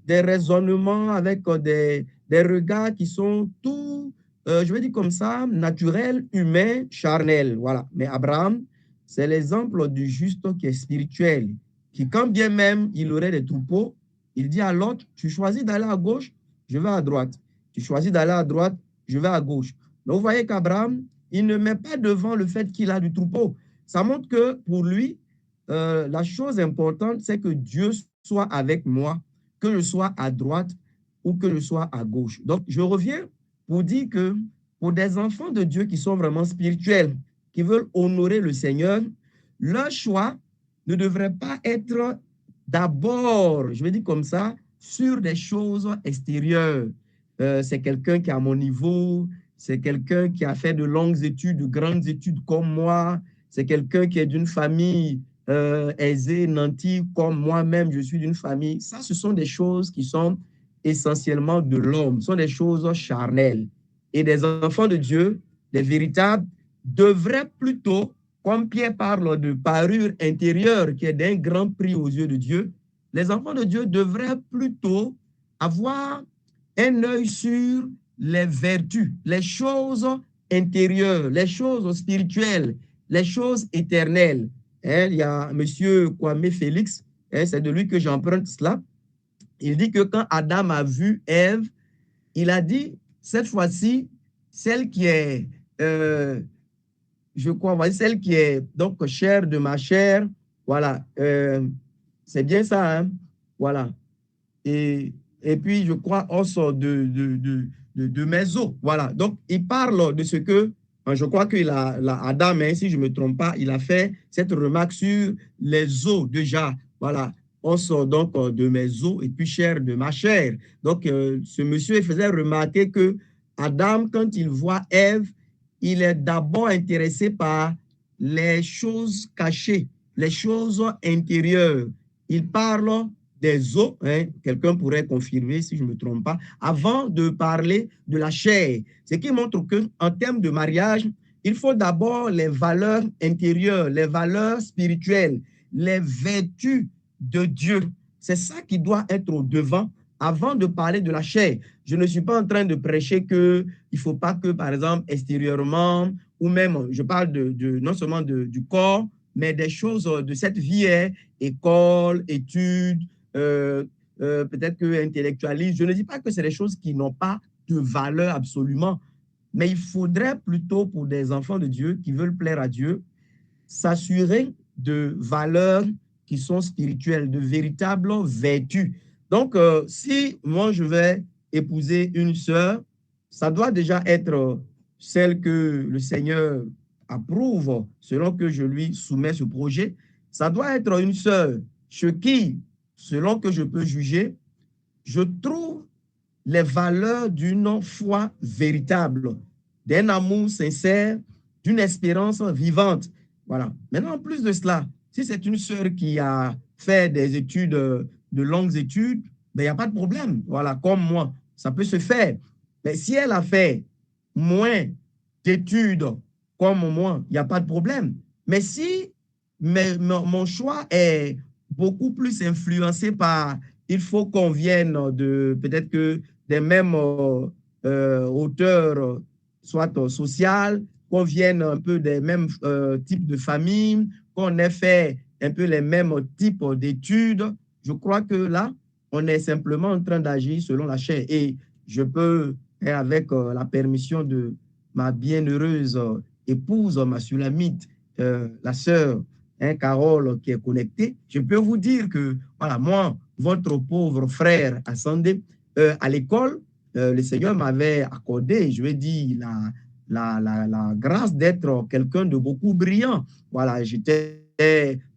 des raisonnements, avec des regards qui sont tout, je vais dire comme ça, naturels, humains, charnels. Voilà. Mais Abraham, c'est l'exemple du juste qui est spirituel, qui, quand bien même il aurait des troupeaux, il dit à l'autre, tu choisis d'aller à gauche, je vais à droite. Tu choisis d'aller à droite, je vais à gauche. Donc, vous voyez qu'Abraham, il ne met pas devant le fait qu'il a du troupeau. Ça montre que pour lui, la chose importante, c'est que Dieu soit avec moi, que je sois à droite ou que je sois à gauche. Donc, je reviens pour dire que pour des enfants de Dieu qui sont vraiment spirituels, qui veulent honorer le Seigneur, leur choix ne devrait pas être d'abord, je vais dire comme ça, sur des choses extérieures. C'est quelqu'un qui est à mon niveau, c'est quelqu'un qui a fait de longues études, de grandes études comme moi, c'est quelqu'un qui est d'une famille aisée, nantie, comme moi-même, je suis d'une famille. Ça, ce sont des choses qui sont essentiellement de l'homme, ce sont des choses charnelles. Et des enfants de Dieu, des véritables, devraient plutôt, comme Pierre parle de parure intérieure qui est d'un grand prix aux yeux de Dieu, les enfants de Dieu devraient plutôt avoir un œil sur les vertus, les choses intérieures, les choses spirituelles, les choses éternelles. Hein, il y a M. Kwame Félix, hein, c'est de lui que j'emprunte cela. Il dit que quand Adam a vu Ève, il a dit, cette fois-ci, celle qui est, je crois, celle qui est donc chair de ma chair, voilà, c'est bien ça, hein? Voilà. Et puis, je crois, os de mes os. Voilà. Donc, il parle de ce que, je crois que Adam, hein, si je ne me trompe pas, il a fait cette remarque sur les os déjà. Voilà. Os donc de mes os et puis chair de ma chair. Donc, ce monsieur faisait remarquer que Adam, quand il voit Ève, il est d'abord intéressé par les choses cachées, les choses intérieures. Il parle des os, hein, quelqu'un pourrait confirmer si je ne me trompe pas, avant de parler de la chair. Ce qui montre qu'en termes de mariage, il faut d'abord les valeurs intérieures, les valeurs spirituelles, les vertus de Dieu. C'est ça qui doit être au devant avant de parler de la chair. Je ne suis pas en train de prêcher qu'il ne faut pas que, par exemple, extérieurement, ou même, je parle non seulement du corps, mais des choses de cette vie, hein, école, études, peut-être que intellectualisme. Je ne dis pas que c'est des choses qui n'ont pas de valeur absolument, mais il faudrait plutôt, pour des enfants de Dieu qui veulent plaire à Dieu, s'assurer de valeurs qui sont spirituelles, de véritables vertus. Donc, si moi je vais épouser une sœur, ça doit déjà être celle que le Seigneur approuve selon que je lui soumets ce projet. Ça doit être une sœur chez qui, selon que je peux juger, je trouve les valeurs d'une foi véritable, d'un amour sincère, d'une espérance vivante. Voilà. Maintenant, en plus de cela, si c'est une sœur qui a fait des études, de longues études, ben, il n'y a pas de problème. Voilà, comme moi, ça peut se faire. Mais si elle a fait moins d'études comme moi, il n'y a pas de problème. Mais si mon choix est beaucoup plus influencé par, il faut qu'on vienne de, peut-être que des mêmes hauteurs, soit sociales, qu'on vienne un peu des mêmes types de familles, qu'on ait fait un peu les mêmes types d'études. Je crois que là, on est simplement en train d'agir selon la chair. Et je peux, avec la permission de ma bienheureuse épouse, ma sulamite, la sœur Carole qui est connectée, je peux vous dire que, voilà, moi, votre pauvre frère Ascendé, à l'école, le Seigneur m'avait accordé, je vais dire, la grâce d'être quelqu'un de beaucoup brillant. Voilà, j'étais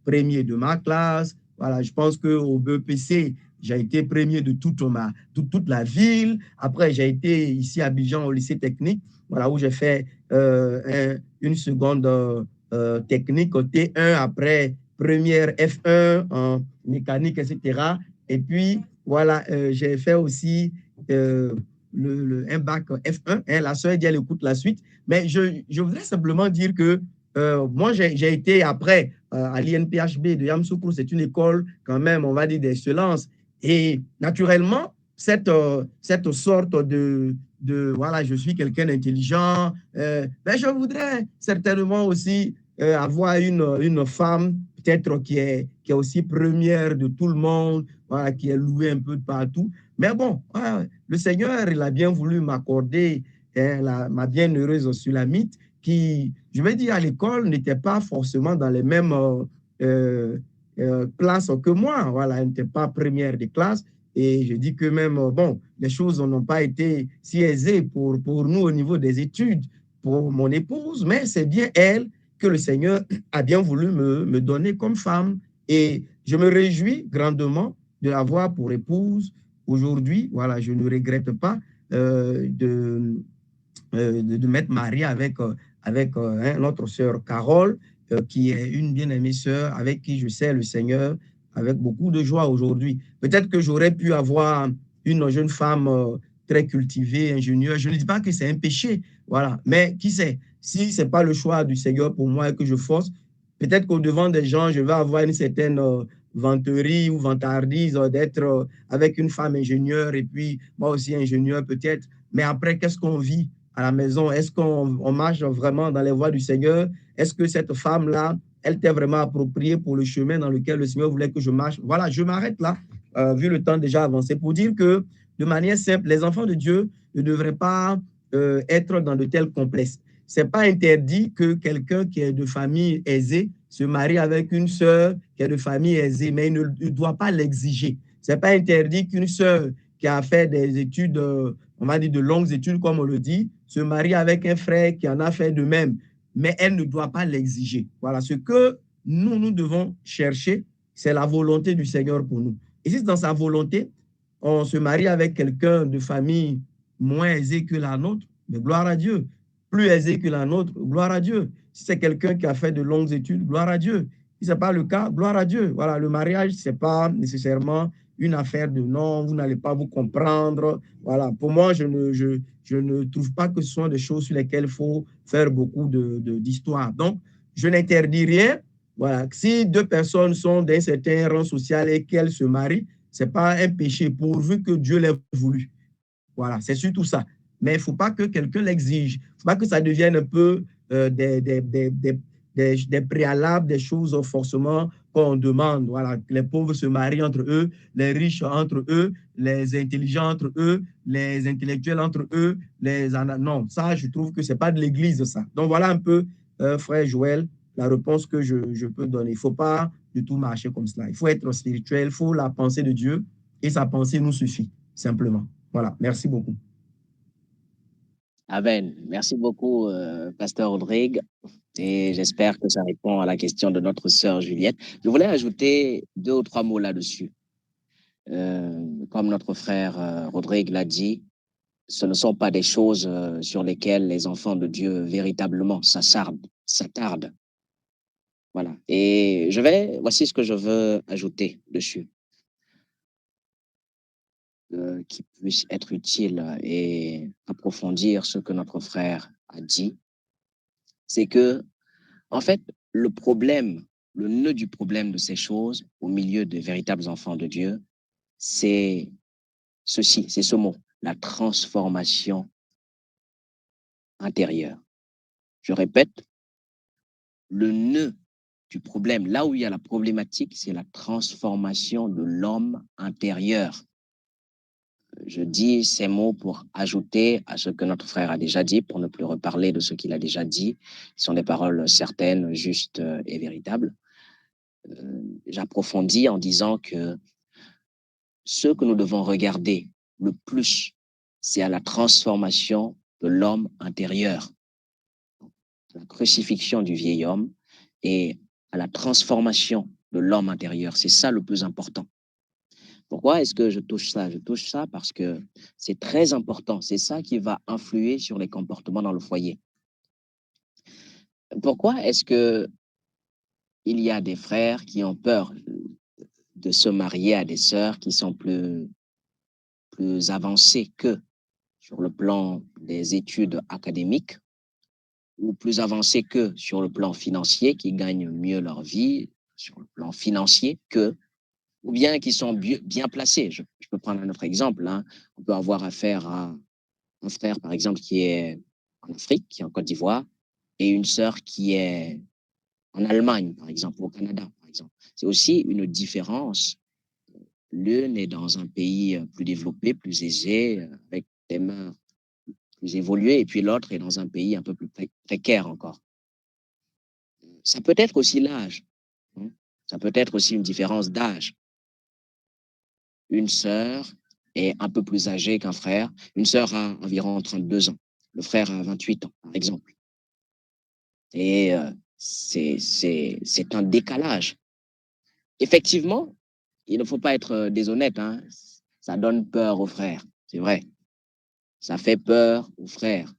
premier de ma classe. Voilà, je pense qu'au BEPC, j'ai été premier de toute la ville. Après, j'ai été ici à Abidjan au lycée technique, voilà, où j'ai fait une seconde technique T1, après première F1 en mécanique, etc. Et puis, voilà, j'ai fait aussi un bac F1. Hein, la soeur dit, elle écoute la suite. Mais je voudrais simplement dire que moi, j'ai été après à l'INPHB de Yamoussoukro. C'est une école quand même, on va dire, d'excellence. Et naturellement, cette sorte voilà, je suis quelqu'un d'intelligent, ben je voudrais certainement aussi avoir une femme peut-être qui est aussi première de tout le monde, voilà, qui est louée un peu de partout. Mais bon, le Seigneur, il a bien voulu m'accorder ma bienheureuse Sulamite qui, je vais dire, à l'école, n'était pas forcément dans les mêmes classes que moi. Voilà, elle n'était pas première des classes. Et je dis que même, bon, les choses n'ont pas été si aisées pour nous au niveau des études, pour mon épouse, mais c'est bien elle que le Seigneur a bien voulu me donner comme femme. Et je me réjouis grandement de l'avoir pour épouse aujourd'hui. Voilà, je ne regrette pas de m'être marié avec notre sœur Carole, qui est une bien-aimée sœur avec qui je sers le Seigneur avec beaucoup de joie aujourd'hui. Peut-être que j'aurais pu avoir une jeune femme très cultivée, ingénieure. Je ne dis pas que c'est un péché, voilà. Mais qui sait, si ce n'est pas le choix du Seigneur pour moi et que je force, peut-être qu'au devant des gens, je vais avoir une certaine vanterie ou vantardise d'être avec une femme ingénieure et puis moi aussi ingénieur peut-être. Mais après, qu'est-ce qu'on vit à la maison? Est-ce qu'on marche vraiment dans les voies du Seigneur? Est-ce que cette femme-là, elle t'est vraiment appropriée pour le chemin dans lequel le Seigneur voulait que je marche? Voilà, je m'arrête là, vu le temps déjà avancé, pour dire que, de manière simple, les enfants de Dieu ne devraient pas être dans de tels complexes. Ce n'est pas interdit que quelqu'un qui est de famille aisée se marie avec une sœur qui est de famille aisée, mais il ne doit pas l'exiger. Ce n'est pas interdit qu'une sœur qui a fait des études, on va dire de longues études, comme on le dit, se marie avec un frère qui en a fait de même, mais elle ne doit pas l'exiger. Voilà, ce que nous devons chercher, c'est la volonté du Seigneur pour nous. Et si dans sa volonté, on se marie avec quelqu'un de famille moins aisée que la nôtre, mais gloire à Dieu. Plus aisée que la nôtre, gloire à Dieu. Si c'est quelqu'un qui a fait de longues études, gloire à Dieu. Si ce n'est pas le cas, gloire à Dieu. Voilà, le mariage, ce n'est pas nécessairement une affaire de non, vous n'allez pas vous comprendre. Voilà, pour moi, je ne trouve pas que ce sont des choses sur lesquelles il faut faire beaucoup d'histoire. Donc, je n'interdis rien. Voilà, si deux personnes sont d'un certain rang social et qu'elles se marient, ce n'est pas un péché pourvu que Dieu l'ait voulu. Voilà, c'est surtout ça. Mais il ne faut pas que quelqu'un l'exige. Il ne faut pas que ça devienne un peu des préalables, des choses forcément qu'on demande. Voilà, les pauvres se marient entre eux, les riches entre eux, les intelligents entre eux, les intellectuels entre eux. Non, ça, je trouve que ce n'est pas de l'Église, ça. Donc, voilà un peu, frère Joël, la réponse que je peux donner. Il ne faut pas du tout marcher comme cela. Il faut être spirituel, il faut la pensée de Dieu et sa pensée nous suffit, simplement. Voilà, merci beaucoup. Amen. Merci beaucoup, Pasteur Rodrigue. Et j'espère que ça répond à la question de notre sœur Juliette. Je voulais ajouter 2 ou 3 mots là-dessus. Comme notre frère Rodrigue l'a dit, ce ne sont pas des choses sur lesquelles les enfants de Dieu véritablement s'attardent. Voilà. Et voici ce que je veux ajouter dessus, qui puisse être utile et approfondir ce que notre frère a dit. C'est que, en fait, le nœud du problème de ces choses au milieu des véritables enfants de Dieu, c'est ceci, c'est ce mot, la transformation intérieure. Je répète, le nœud du problème, là où il y a la problématique, c'est la transformation de l'homme intérieur. Je dis ces mots pour ajouter à ce que notre frère a déjà dit, pour ne plus reparler de ce qu'il a déjà dit. Ce sont des paroles certaines, justes et véritables. J'approfondis en disant que ce que nous devons regarder le plus, c'est à la transformation de l'homme intérieur, la crucifixion du vieil homme et à la transformation de l'homme intérieur. C'est ça le plus important. Pourquoi est-ce que je touche ça? Je touche ça parce que c'est très important. C'est ça qui va influer sur les comportements dans le foyer. Pourquoi est-ce que il y a des frères qui ont peur de se marier à des sœurs qui sont plus avancées qu'eux sur le plan des études académiques ou plus avancées qu'eux sur le plan financier, qui gagnent mieux leur vie sur le plan financier qu'eux, ou bien qui sont bien placés? Je peux prendre un autre exemple. Hein. On peut avoir affaire à un frère, par exemple, qui est en Afrique, qui est en Côte d'Ivoire, et une sœur qui est en Allemagne, par exemple, ou au Canada, par exemple. C'est aussi une différence. L'une est dans un pays plus développé, plus aisé, avec des mœurs plus évoluées, et puis l'autre est dans un pays un peu plus précaire encore. Ça peut être aussi l'âge. Hein. Ça peut être aussi une différence d'âge. Une sœur est un peu plus âgée qu'un frère. Une sœur a environ 32 ans. Le frère a 28 ans, par exemple. Et c'est un décalage. Effectivement, il ne faut pas être déshonnête. Hein. Ça donne peur aux frères, c'est vrai. Ça fait peur aux frères,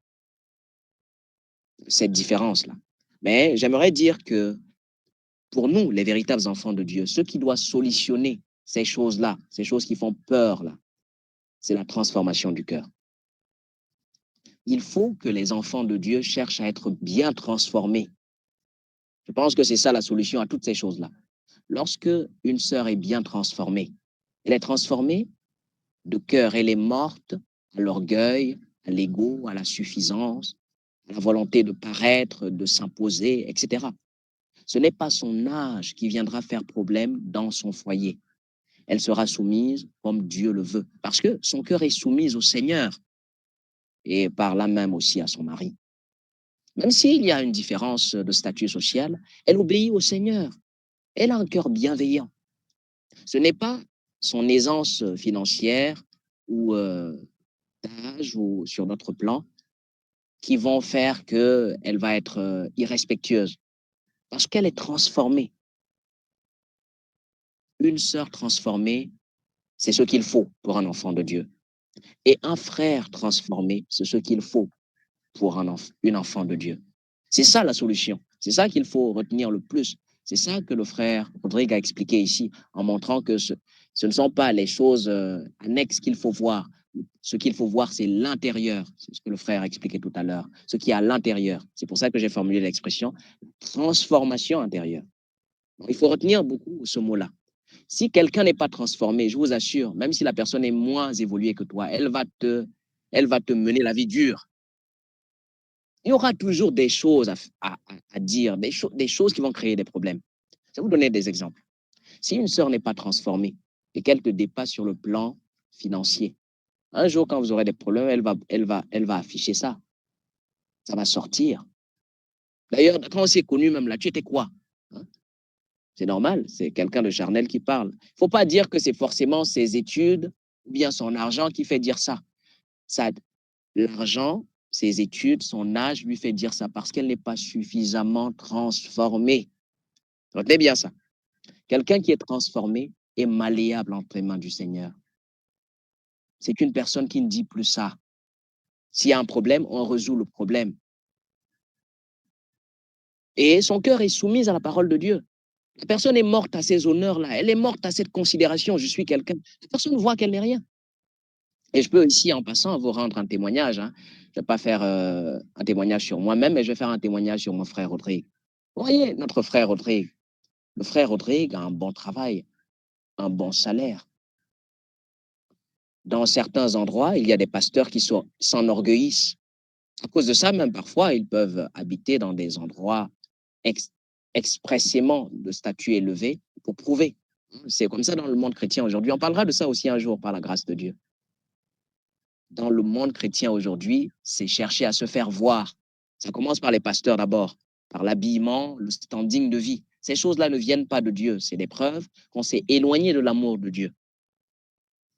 cette différence-là. Mais j'aimerais dire que pour nous, les véritables enfants de Dieu, ce qui doit solutionner ces choses-là, ces choses qui font peur, là, c'est la transformation du cœur. Il faut que les enfants de Dieu cherchent à être bien transformés. Je pense que c'est ça la solution à toutes ces choses-là. Lorsque une sœur est bien transformée, elle est transformée de cœur, elle est morte à l'orgueil, à l'ego, à la suffisance, à la volonté de paraître, de s'imposer, etc. Ce n'est pas son âge qui viendra faire problème dans son foyer. Elle sera soumise comme Dieu le veut, parce que son cœur est soumis au Seigneur et par là même aussi à son mari. Même s'il y a une différence de statut social, elle obéit au Seigneur. Elle a un cœur bienveillant. Ce n'est pas son aisance financière ou d'âge ou sur notre plan qui vont faire qu'elle va être irrespectueuse, parce qu'elle est transformée. Une sœur transformée, c'est ce qu'il faut pour un enfant de Dieu. Et un frère transformé, c'est ce qu'il faut pour une enfant de Dieu. C'est ça la solution. C'est ça qu'il faut retenir le plus. C'est ça que le frère Rodrigue a expliqué ici, en montrant que ce ne sont pas les choses annexes qu'il faut voir. Ce qu'il faut voir, c'est l'intérieur. C'est ce que le frère a expliqué tout à l'heure. Ce qui est à l'intérieur. C'est pour ça que j'ai formulé l'expression transformation intérieure. Donc, il faut retenir beaucoup ce mot-là. Si quelqu'un n'est pas transformé, je vous assure, même si la personne est moins évoluée que toi, elle va te mener la vie dure. Il y aura toujours des choses à dire, des choses qui vont créer des problèmes. Je vais vous donner des exemples. Si une sœur n'est pas transformée et qu'elle te dépasse sur le plan financier, un jour, quand vous aurez des problèmes, elle va afficher ça. Ça va sortir. D'ailleurs, quand on s'est connu même là, tu étais quoi? Hein? C'est normal, c'est quelqu'un de charnel qui parle. Il ne faut pas dire que c'est forcément ses études ou bien son argent qui fait dire ça. L'argent ses études, son âge lui fait dire ça parce qu'elle n'est pas suffisamment transformée. Retenez bien ça. Quelqu'un qui est transformé est malléable entre les mains du Seigneur. C'est une personne qui ne dit plus ça. S'il y a un problème, on résout le problème. Et son cœur est soumis à la parole de Dieu. La personne est morte à ces honneurs-là. Elle est morte à cette considération. Je suis quelqu'un. La personne voit qu'elle n'est rien. Et je peux ici, en passant, vous rendre un témoignage. Hein. Je ne vais pas faire un témoignage sur moi-même, mais je vais faire un témoignage sur mon frère Rodrigue. Vous voyez, notre frère Rodrigue. Le frère Rodrigue a un bon travail, un bon salaire. Dans certains endroits, il y a des pasteurs qui s'enorgueillissent. À cause de ça, même parfois, ils peuvent habiter dans des endroits expressément de statut élevé pour prouver. C'est comme ça dans le monde chrétien aujourd'hui. On parlera de ça aussi un jour par la grâce de Dieu. Dans le monde chrétien aujourd'hui, c'est chercher à se faire voir. Ça commence par les pasteurs d'abord, par l'habillement, le standing de vie. Ces choses-là ne viennent pas de Dieu. C'est des preuves qu'on s'est éloigné de l'amour de Dieu.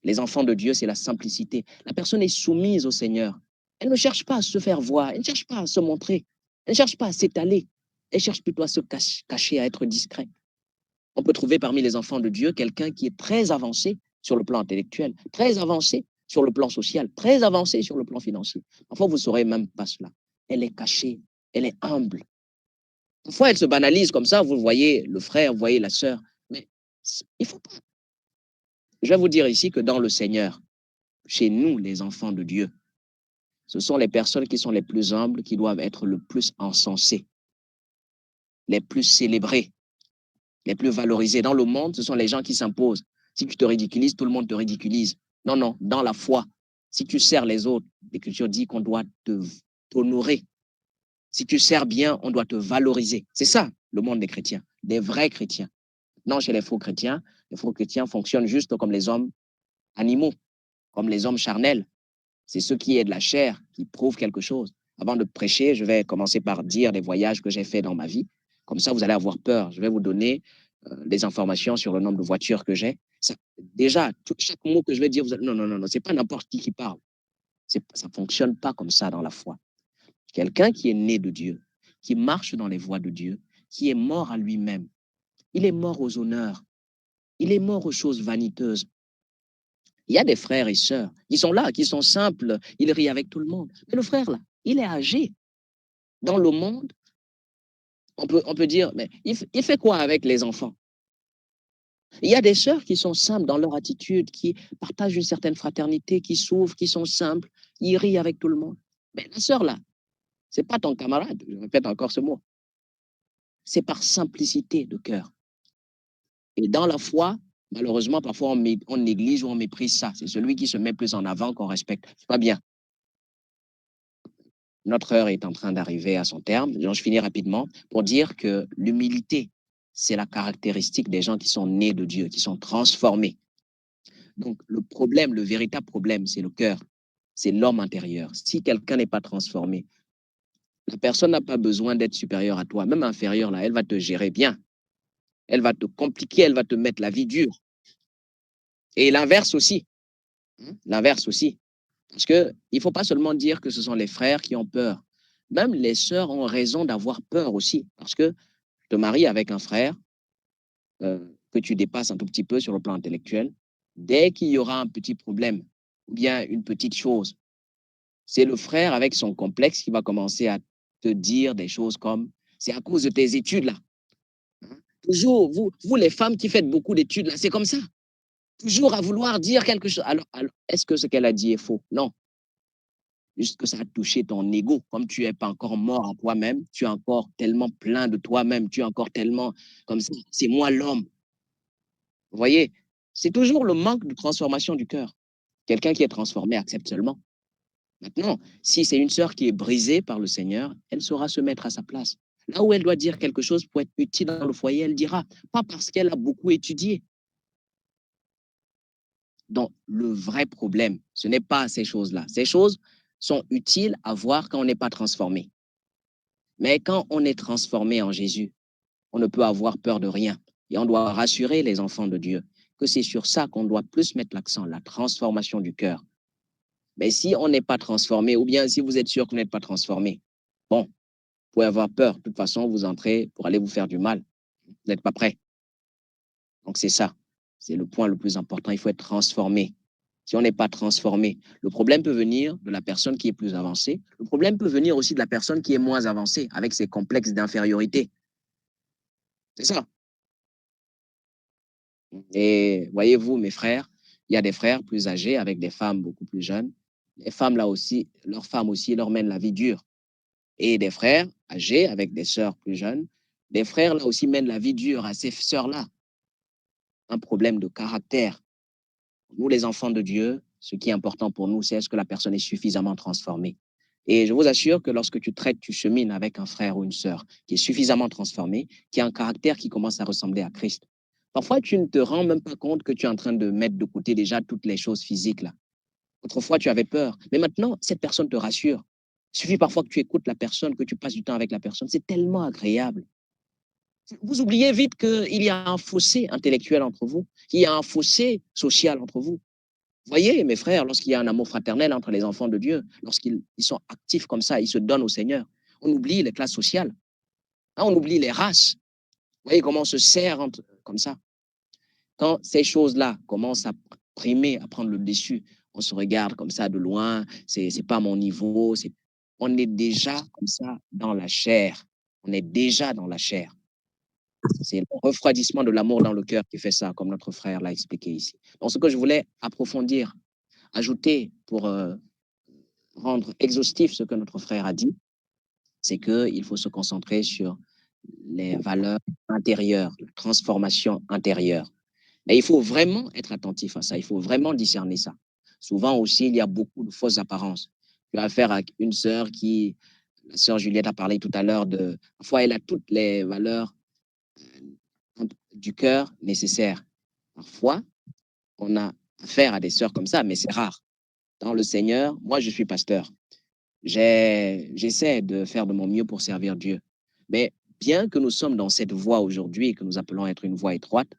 Les enfants de Dieu, c'est la simplicité. La personne est soumise au Seigneur. Elle ne cherche pas à se faire voir, elle ne cherche pas à se montrer, elle ne cherche pas à s'étaler, elle cherche plutôt à se cacher, à être discret. On peut trouver parmi les enfants de Dieu quelqu'un qui est très avancé sur le plan intellectuel, très avancé sur le plan social, très avancé sur le plan financier. Parfois, vous ne saurez même pas cela. Elle est cachée, elle est humble. Parfois, elle se banalise comme ça, vous voyez le frère, vous voyez la sœur, mais il ne faut pas. Je vais vous dire ici que dans le Seigneur, chez nous, les enfants de Dieu, ce sont les personnes qui sont les plus humbles qui doivent être le plus encensées, les plus célébrées, les plus valorisées. Dans le monde, ce sont les gens qui s'imposent. Si tu te ridiculises, tout le monde te ridiculise. Non, non, dans la foi, si tu sers les autres, l'Écriture dit qu'on doit t'honorer. Si tu sers bien, on doit te valoriser. C'est ça, le monde des chrétiens, des vrais chrétiens. Non, chez les faux chrétiens fonctionnent juste comme les hommes animaux, comme les hommes charnels. C'est ce qui est de la chair qui prouve quelque chose. Avant de prêcher, je vais commencer par dire les voyages que j'ai faits dans ma vie. Comme ça, vous allez avoir peur. Je vais vous donner des informations sur le nombre de voitures que j'ai. Déjà, chaque mot que je vais dire, vous allez... Non, non, non, non, c'est pas n'importe qui parle. Ça ne fonctionne pas comme ça dans la foi. Quelqu'un qui est né de Dieu, qui marche dans les voies de Dieu, qui est mort à lui-même, il est mort aux honneurs, il est mort aux choses vaniteuses. Il y a des frères et sœurs qui sont là, qui sont simples, ils rient avec tout le monde. Mais le frère, là, il est âgé. Dans le monde, on peut dire, mais il fait quoi avec les enfants? Il y a des sœurs qui sont simples dans leur attitude, qui partagent une certaine fraternité, qui s'ouvrent, qui sont simples, ils rient avec tout le monde. Mais la sœur, là, ce n'est pas ton camarade, je répète encore ce mot. C'est par simplicité de cœur. Et dans la foi, malheureusement, parfois on néglige ou on méprise ça. C'est celui qui se met plus en avant qu'on respecte. C'est pas bien. Notre heure est en train d'arriver à son terme. Donc, je finis rapidement pour dire que l'humilité, c'est la caractéristique des gens qui sont nés de Dieu, qui sont transformés. Donc, le problème, le véritable problème, c'est le cœur, c'est l'homme intérieur. Si quelqu'un n'est pas transformé, la personne n'a pas besoin d'être supérieure à toi, même inférieure, là, elle va te gérer bien. Elle va te compliquer, elle va te mettre la vie dure. Et l'inverse aussi. L'inverse aussi. Parce qu'il ne faut pas seulement dire que ce sont les frères qui ont peur. Même les sœurs ont raison d'avoir peur aussi. Parce que tu te maries avec un frère que tu dépasses un tout petit peu sur le plan intellectuel. Dès qu'il y aura un petit problème ou bien une petite chose, c'est le frère avec son complexe qui va commencer à te dire des choses comme « c'est à cause de tes études là ». Toujours, vous les femmes qui faites beaucoup d'études là, c'est comme ça. Toujours à vouloir dire quelque chose. Alors est-ce que ce qu'elle a dit est faux? Non. Juste que ça a touché ton ego. Comme tu n'es pas encore mort en toi-même, tu es encore tellement plein de toi-même, tu es encore tellement comme ça. C'est moi l'homme. Vous voyez, c'est toujours le manque de transformation du cœur. Quelqu'un qui est transformé accepte seulement. Maintenant, si c'est une sœur qui est brisée par le Seigneur, elle saura se mettre à sa place. Là où elle doit dire quelque chose pour être utile dans le foyer, elle dira, pas parce qu'elle a beaucoup étudié. Donc, le vrai problème, ce n'est pas ces choses-là. Ces choses sont utiles à voir quand on n'est pas transformé. Mais quand on est transformé en Jésus, on ne peut avoir peur de rien. Et on doit rassurer les enfants de Dieu que c'est sur ça qu'on doit plus mettre l'accent, la transformation du cœur. Mais si on n'est pas transformé, ou bien si vous êtes sûr que vous n'êtes pas transformé, bon, vous pouvez avoir peur. De toute façon, vous entrez pour aller vous faire du mal. Vous n'êtes pas prêt. Donc, c'est ça. C'est le point le plus important. Il faut être transformé. Si on n'est pas transformé, le problème peut venir de la personne qui est plus avancée. Le problème peut venir aussi de la personne qui est moins avancée, avec ses complexes d'infériorité. C'est ça. Et voyez-vous, mes frères, il y a des frères plus âgés avec des femmes beaucoup plus jeunes. Les femmes, là aussi, leurs femmes aussi leur mènent la vie dure. Et des frères âgés avec des sœurs plus jeunes. Des frères, là aussi, mènent la vie dure à ces sœurs-là. Un problème de caractère. Nous, les enfants de Dieu, ce qui est important pour nous, c'est est-ce que la personne est suffisamment transformée. Et je vous assure que lorsque tu chemines avec un frère ou une sœur qui est suffisamment transformé, qui a un caractère qui commence à ressembler à Christ, parfois tu ne te rends même pas compte que tu es en train de mettre de côté déjà toutes les choses physiques là. Autrefois, tu avais peur, mais maintenant, cette personne te rassure. Il suffit parfois que tu écoutes la personne, que tu passes du temps avec la personne. C'est tellement agréable. Vous oubliez vite qu'il y a un fossé intellectuel entre vous, qu'il y a un fossé social entre vous. Voyez, mes frères, lorsqu'il y a un amour fraternel entre les enfants de Dieu, lorsqu'ils sont actifs comme ça, ils se donnent au Seigneur, on oublie les classes sociales, hein, on oublie les races. Vous voyez comment on se sert comme ça. Quand ces choses-là commencent à primer, à prendre le dessus, on se regarde comme ça de loin, c'est pas mon niveau, on est déjà comme ça dans la chair. On est déjà dans la chair. C'est le refroidissement de l'amour dans le cœur qui fait ça, comme notre frère l'a expliqué ici. Donc, ce que je voulais approfondir, ajouter pour rendre exhaustif ce que notre frère a dit, c'est qu'il faut se concentrer sur les valeurs intérieures, la transformation intérieure. Et il faut vraiment être attentif à ça, il faut vraiment discerner ça. Souvent aussi, il y a beaucoup de fausses apparences. Tu as affaire à une sœur la sœur Juliette a parlé tout à l'heure de, parfois elle a toutes les valeurs du cœur nécessaires. Parfois, on a affaire à des sœurs comme ça, mais c'est rare. Dans le Seigneur, moi je suis pasteur. J'essaie de faire de mon mieux pour servir Dieu. Mais bien que nous sommes dans cette voie aujourd'hui et que nous appelons être une voie étroite,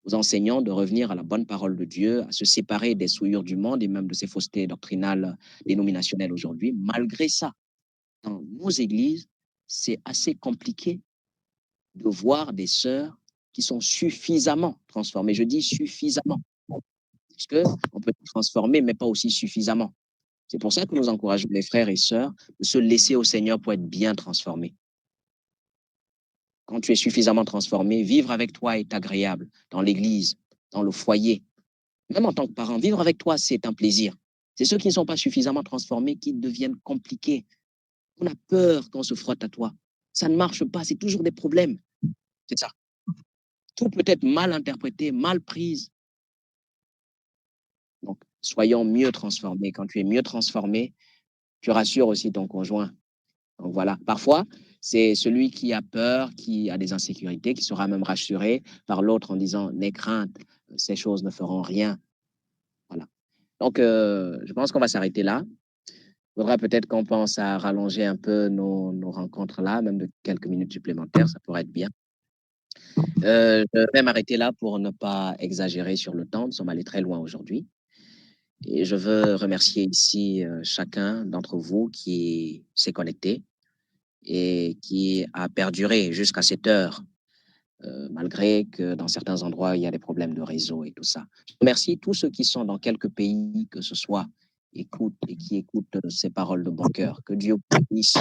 nous enseignons de revenir à la bonne parole de Dieu, à se séparer des souillures du monde et même de ces faussetés doctrinales dénominationnelles aujourd'hui. Malgré ça, dans nos églises, c'est assez compliqué de voir des sœurs qui sont suffisamment transformées. Je dis suffisamment, parce qu'on peut être transformé, mais pas aussi suffisamment. C'est pour ça que nous encourageons les frères et sœurs de se laisser au Seigneur pour être bien transformés. Quand tu es suffisamment transformé, vivre avec toi est agréable dans l'église, dans le foyer. Même en tant que parent, vivre avec toi, c'est un plaisir. C'est ceux qui ne sont pas suffisamment transformés qui deviennent compliqués. On a peur quand on se frotte à toi. Ça ne marche pas, c'est toujours des problèmes. C'est ça. Tout peut être mal interprété, mal prise. Donc, soyons mieux transformés. Quand tu es mieux transformé, tu rassures aussi ton conjoint. Donc voilà, parfois, c'est celui qui a peur, qui a des insécurités, qui sera même rassuré par l'autre en disant, n'aie crainte, ces choses ne feront rien. Voilà. Donc, je pense qu'on va s'arrêter là. Il faudra peut-être qu'on pense à rallonger un peu nos rencontres là, même de quelques minutes supplémentaires, ça pourrait être bien. Je vais m'arrêter là pour ne pas exagérer sur le temps. Nous sommes allés très loin aujourd'hui. Et je veux remercier ici chacun d'entre vous qui s'est connecté et qui a perduré jusqu'à cette heure, malgré que dans certains endroits, il y a des problèmes de réseau et tout ça. Je remercie tous ceux qui sont dans quelques pays que ce soit, écoutent et qui écoutent ces paroles de bon cœur. Que Dieu vous bénisse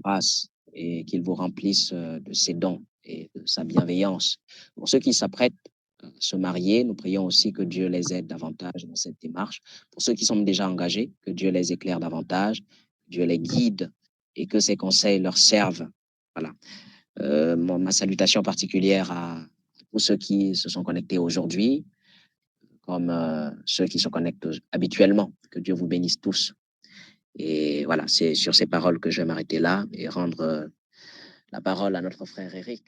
grâce et qu'il vous remplisse de ses dons et de sa bienveillance. Pour ceux qui s'apprêtent à se marier, nous prions aussi que Dieu les aide davantage dans cette démarche. Pour ceux qui sont déjà engagés, que Dieu les éclaire davantage, que Dieu les guide et que ses conseils leur servent. Voilà. Ma salutation particulière à tous ceux qui se sont connectés aujourd'hui, comme ceux qui se connectent habituellement. Que Dieu vous bénisse tous. Et voilà, c'est sur ces paroles que je vais m'arrêter là et rendre la parole à notre frère Eric.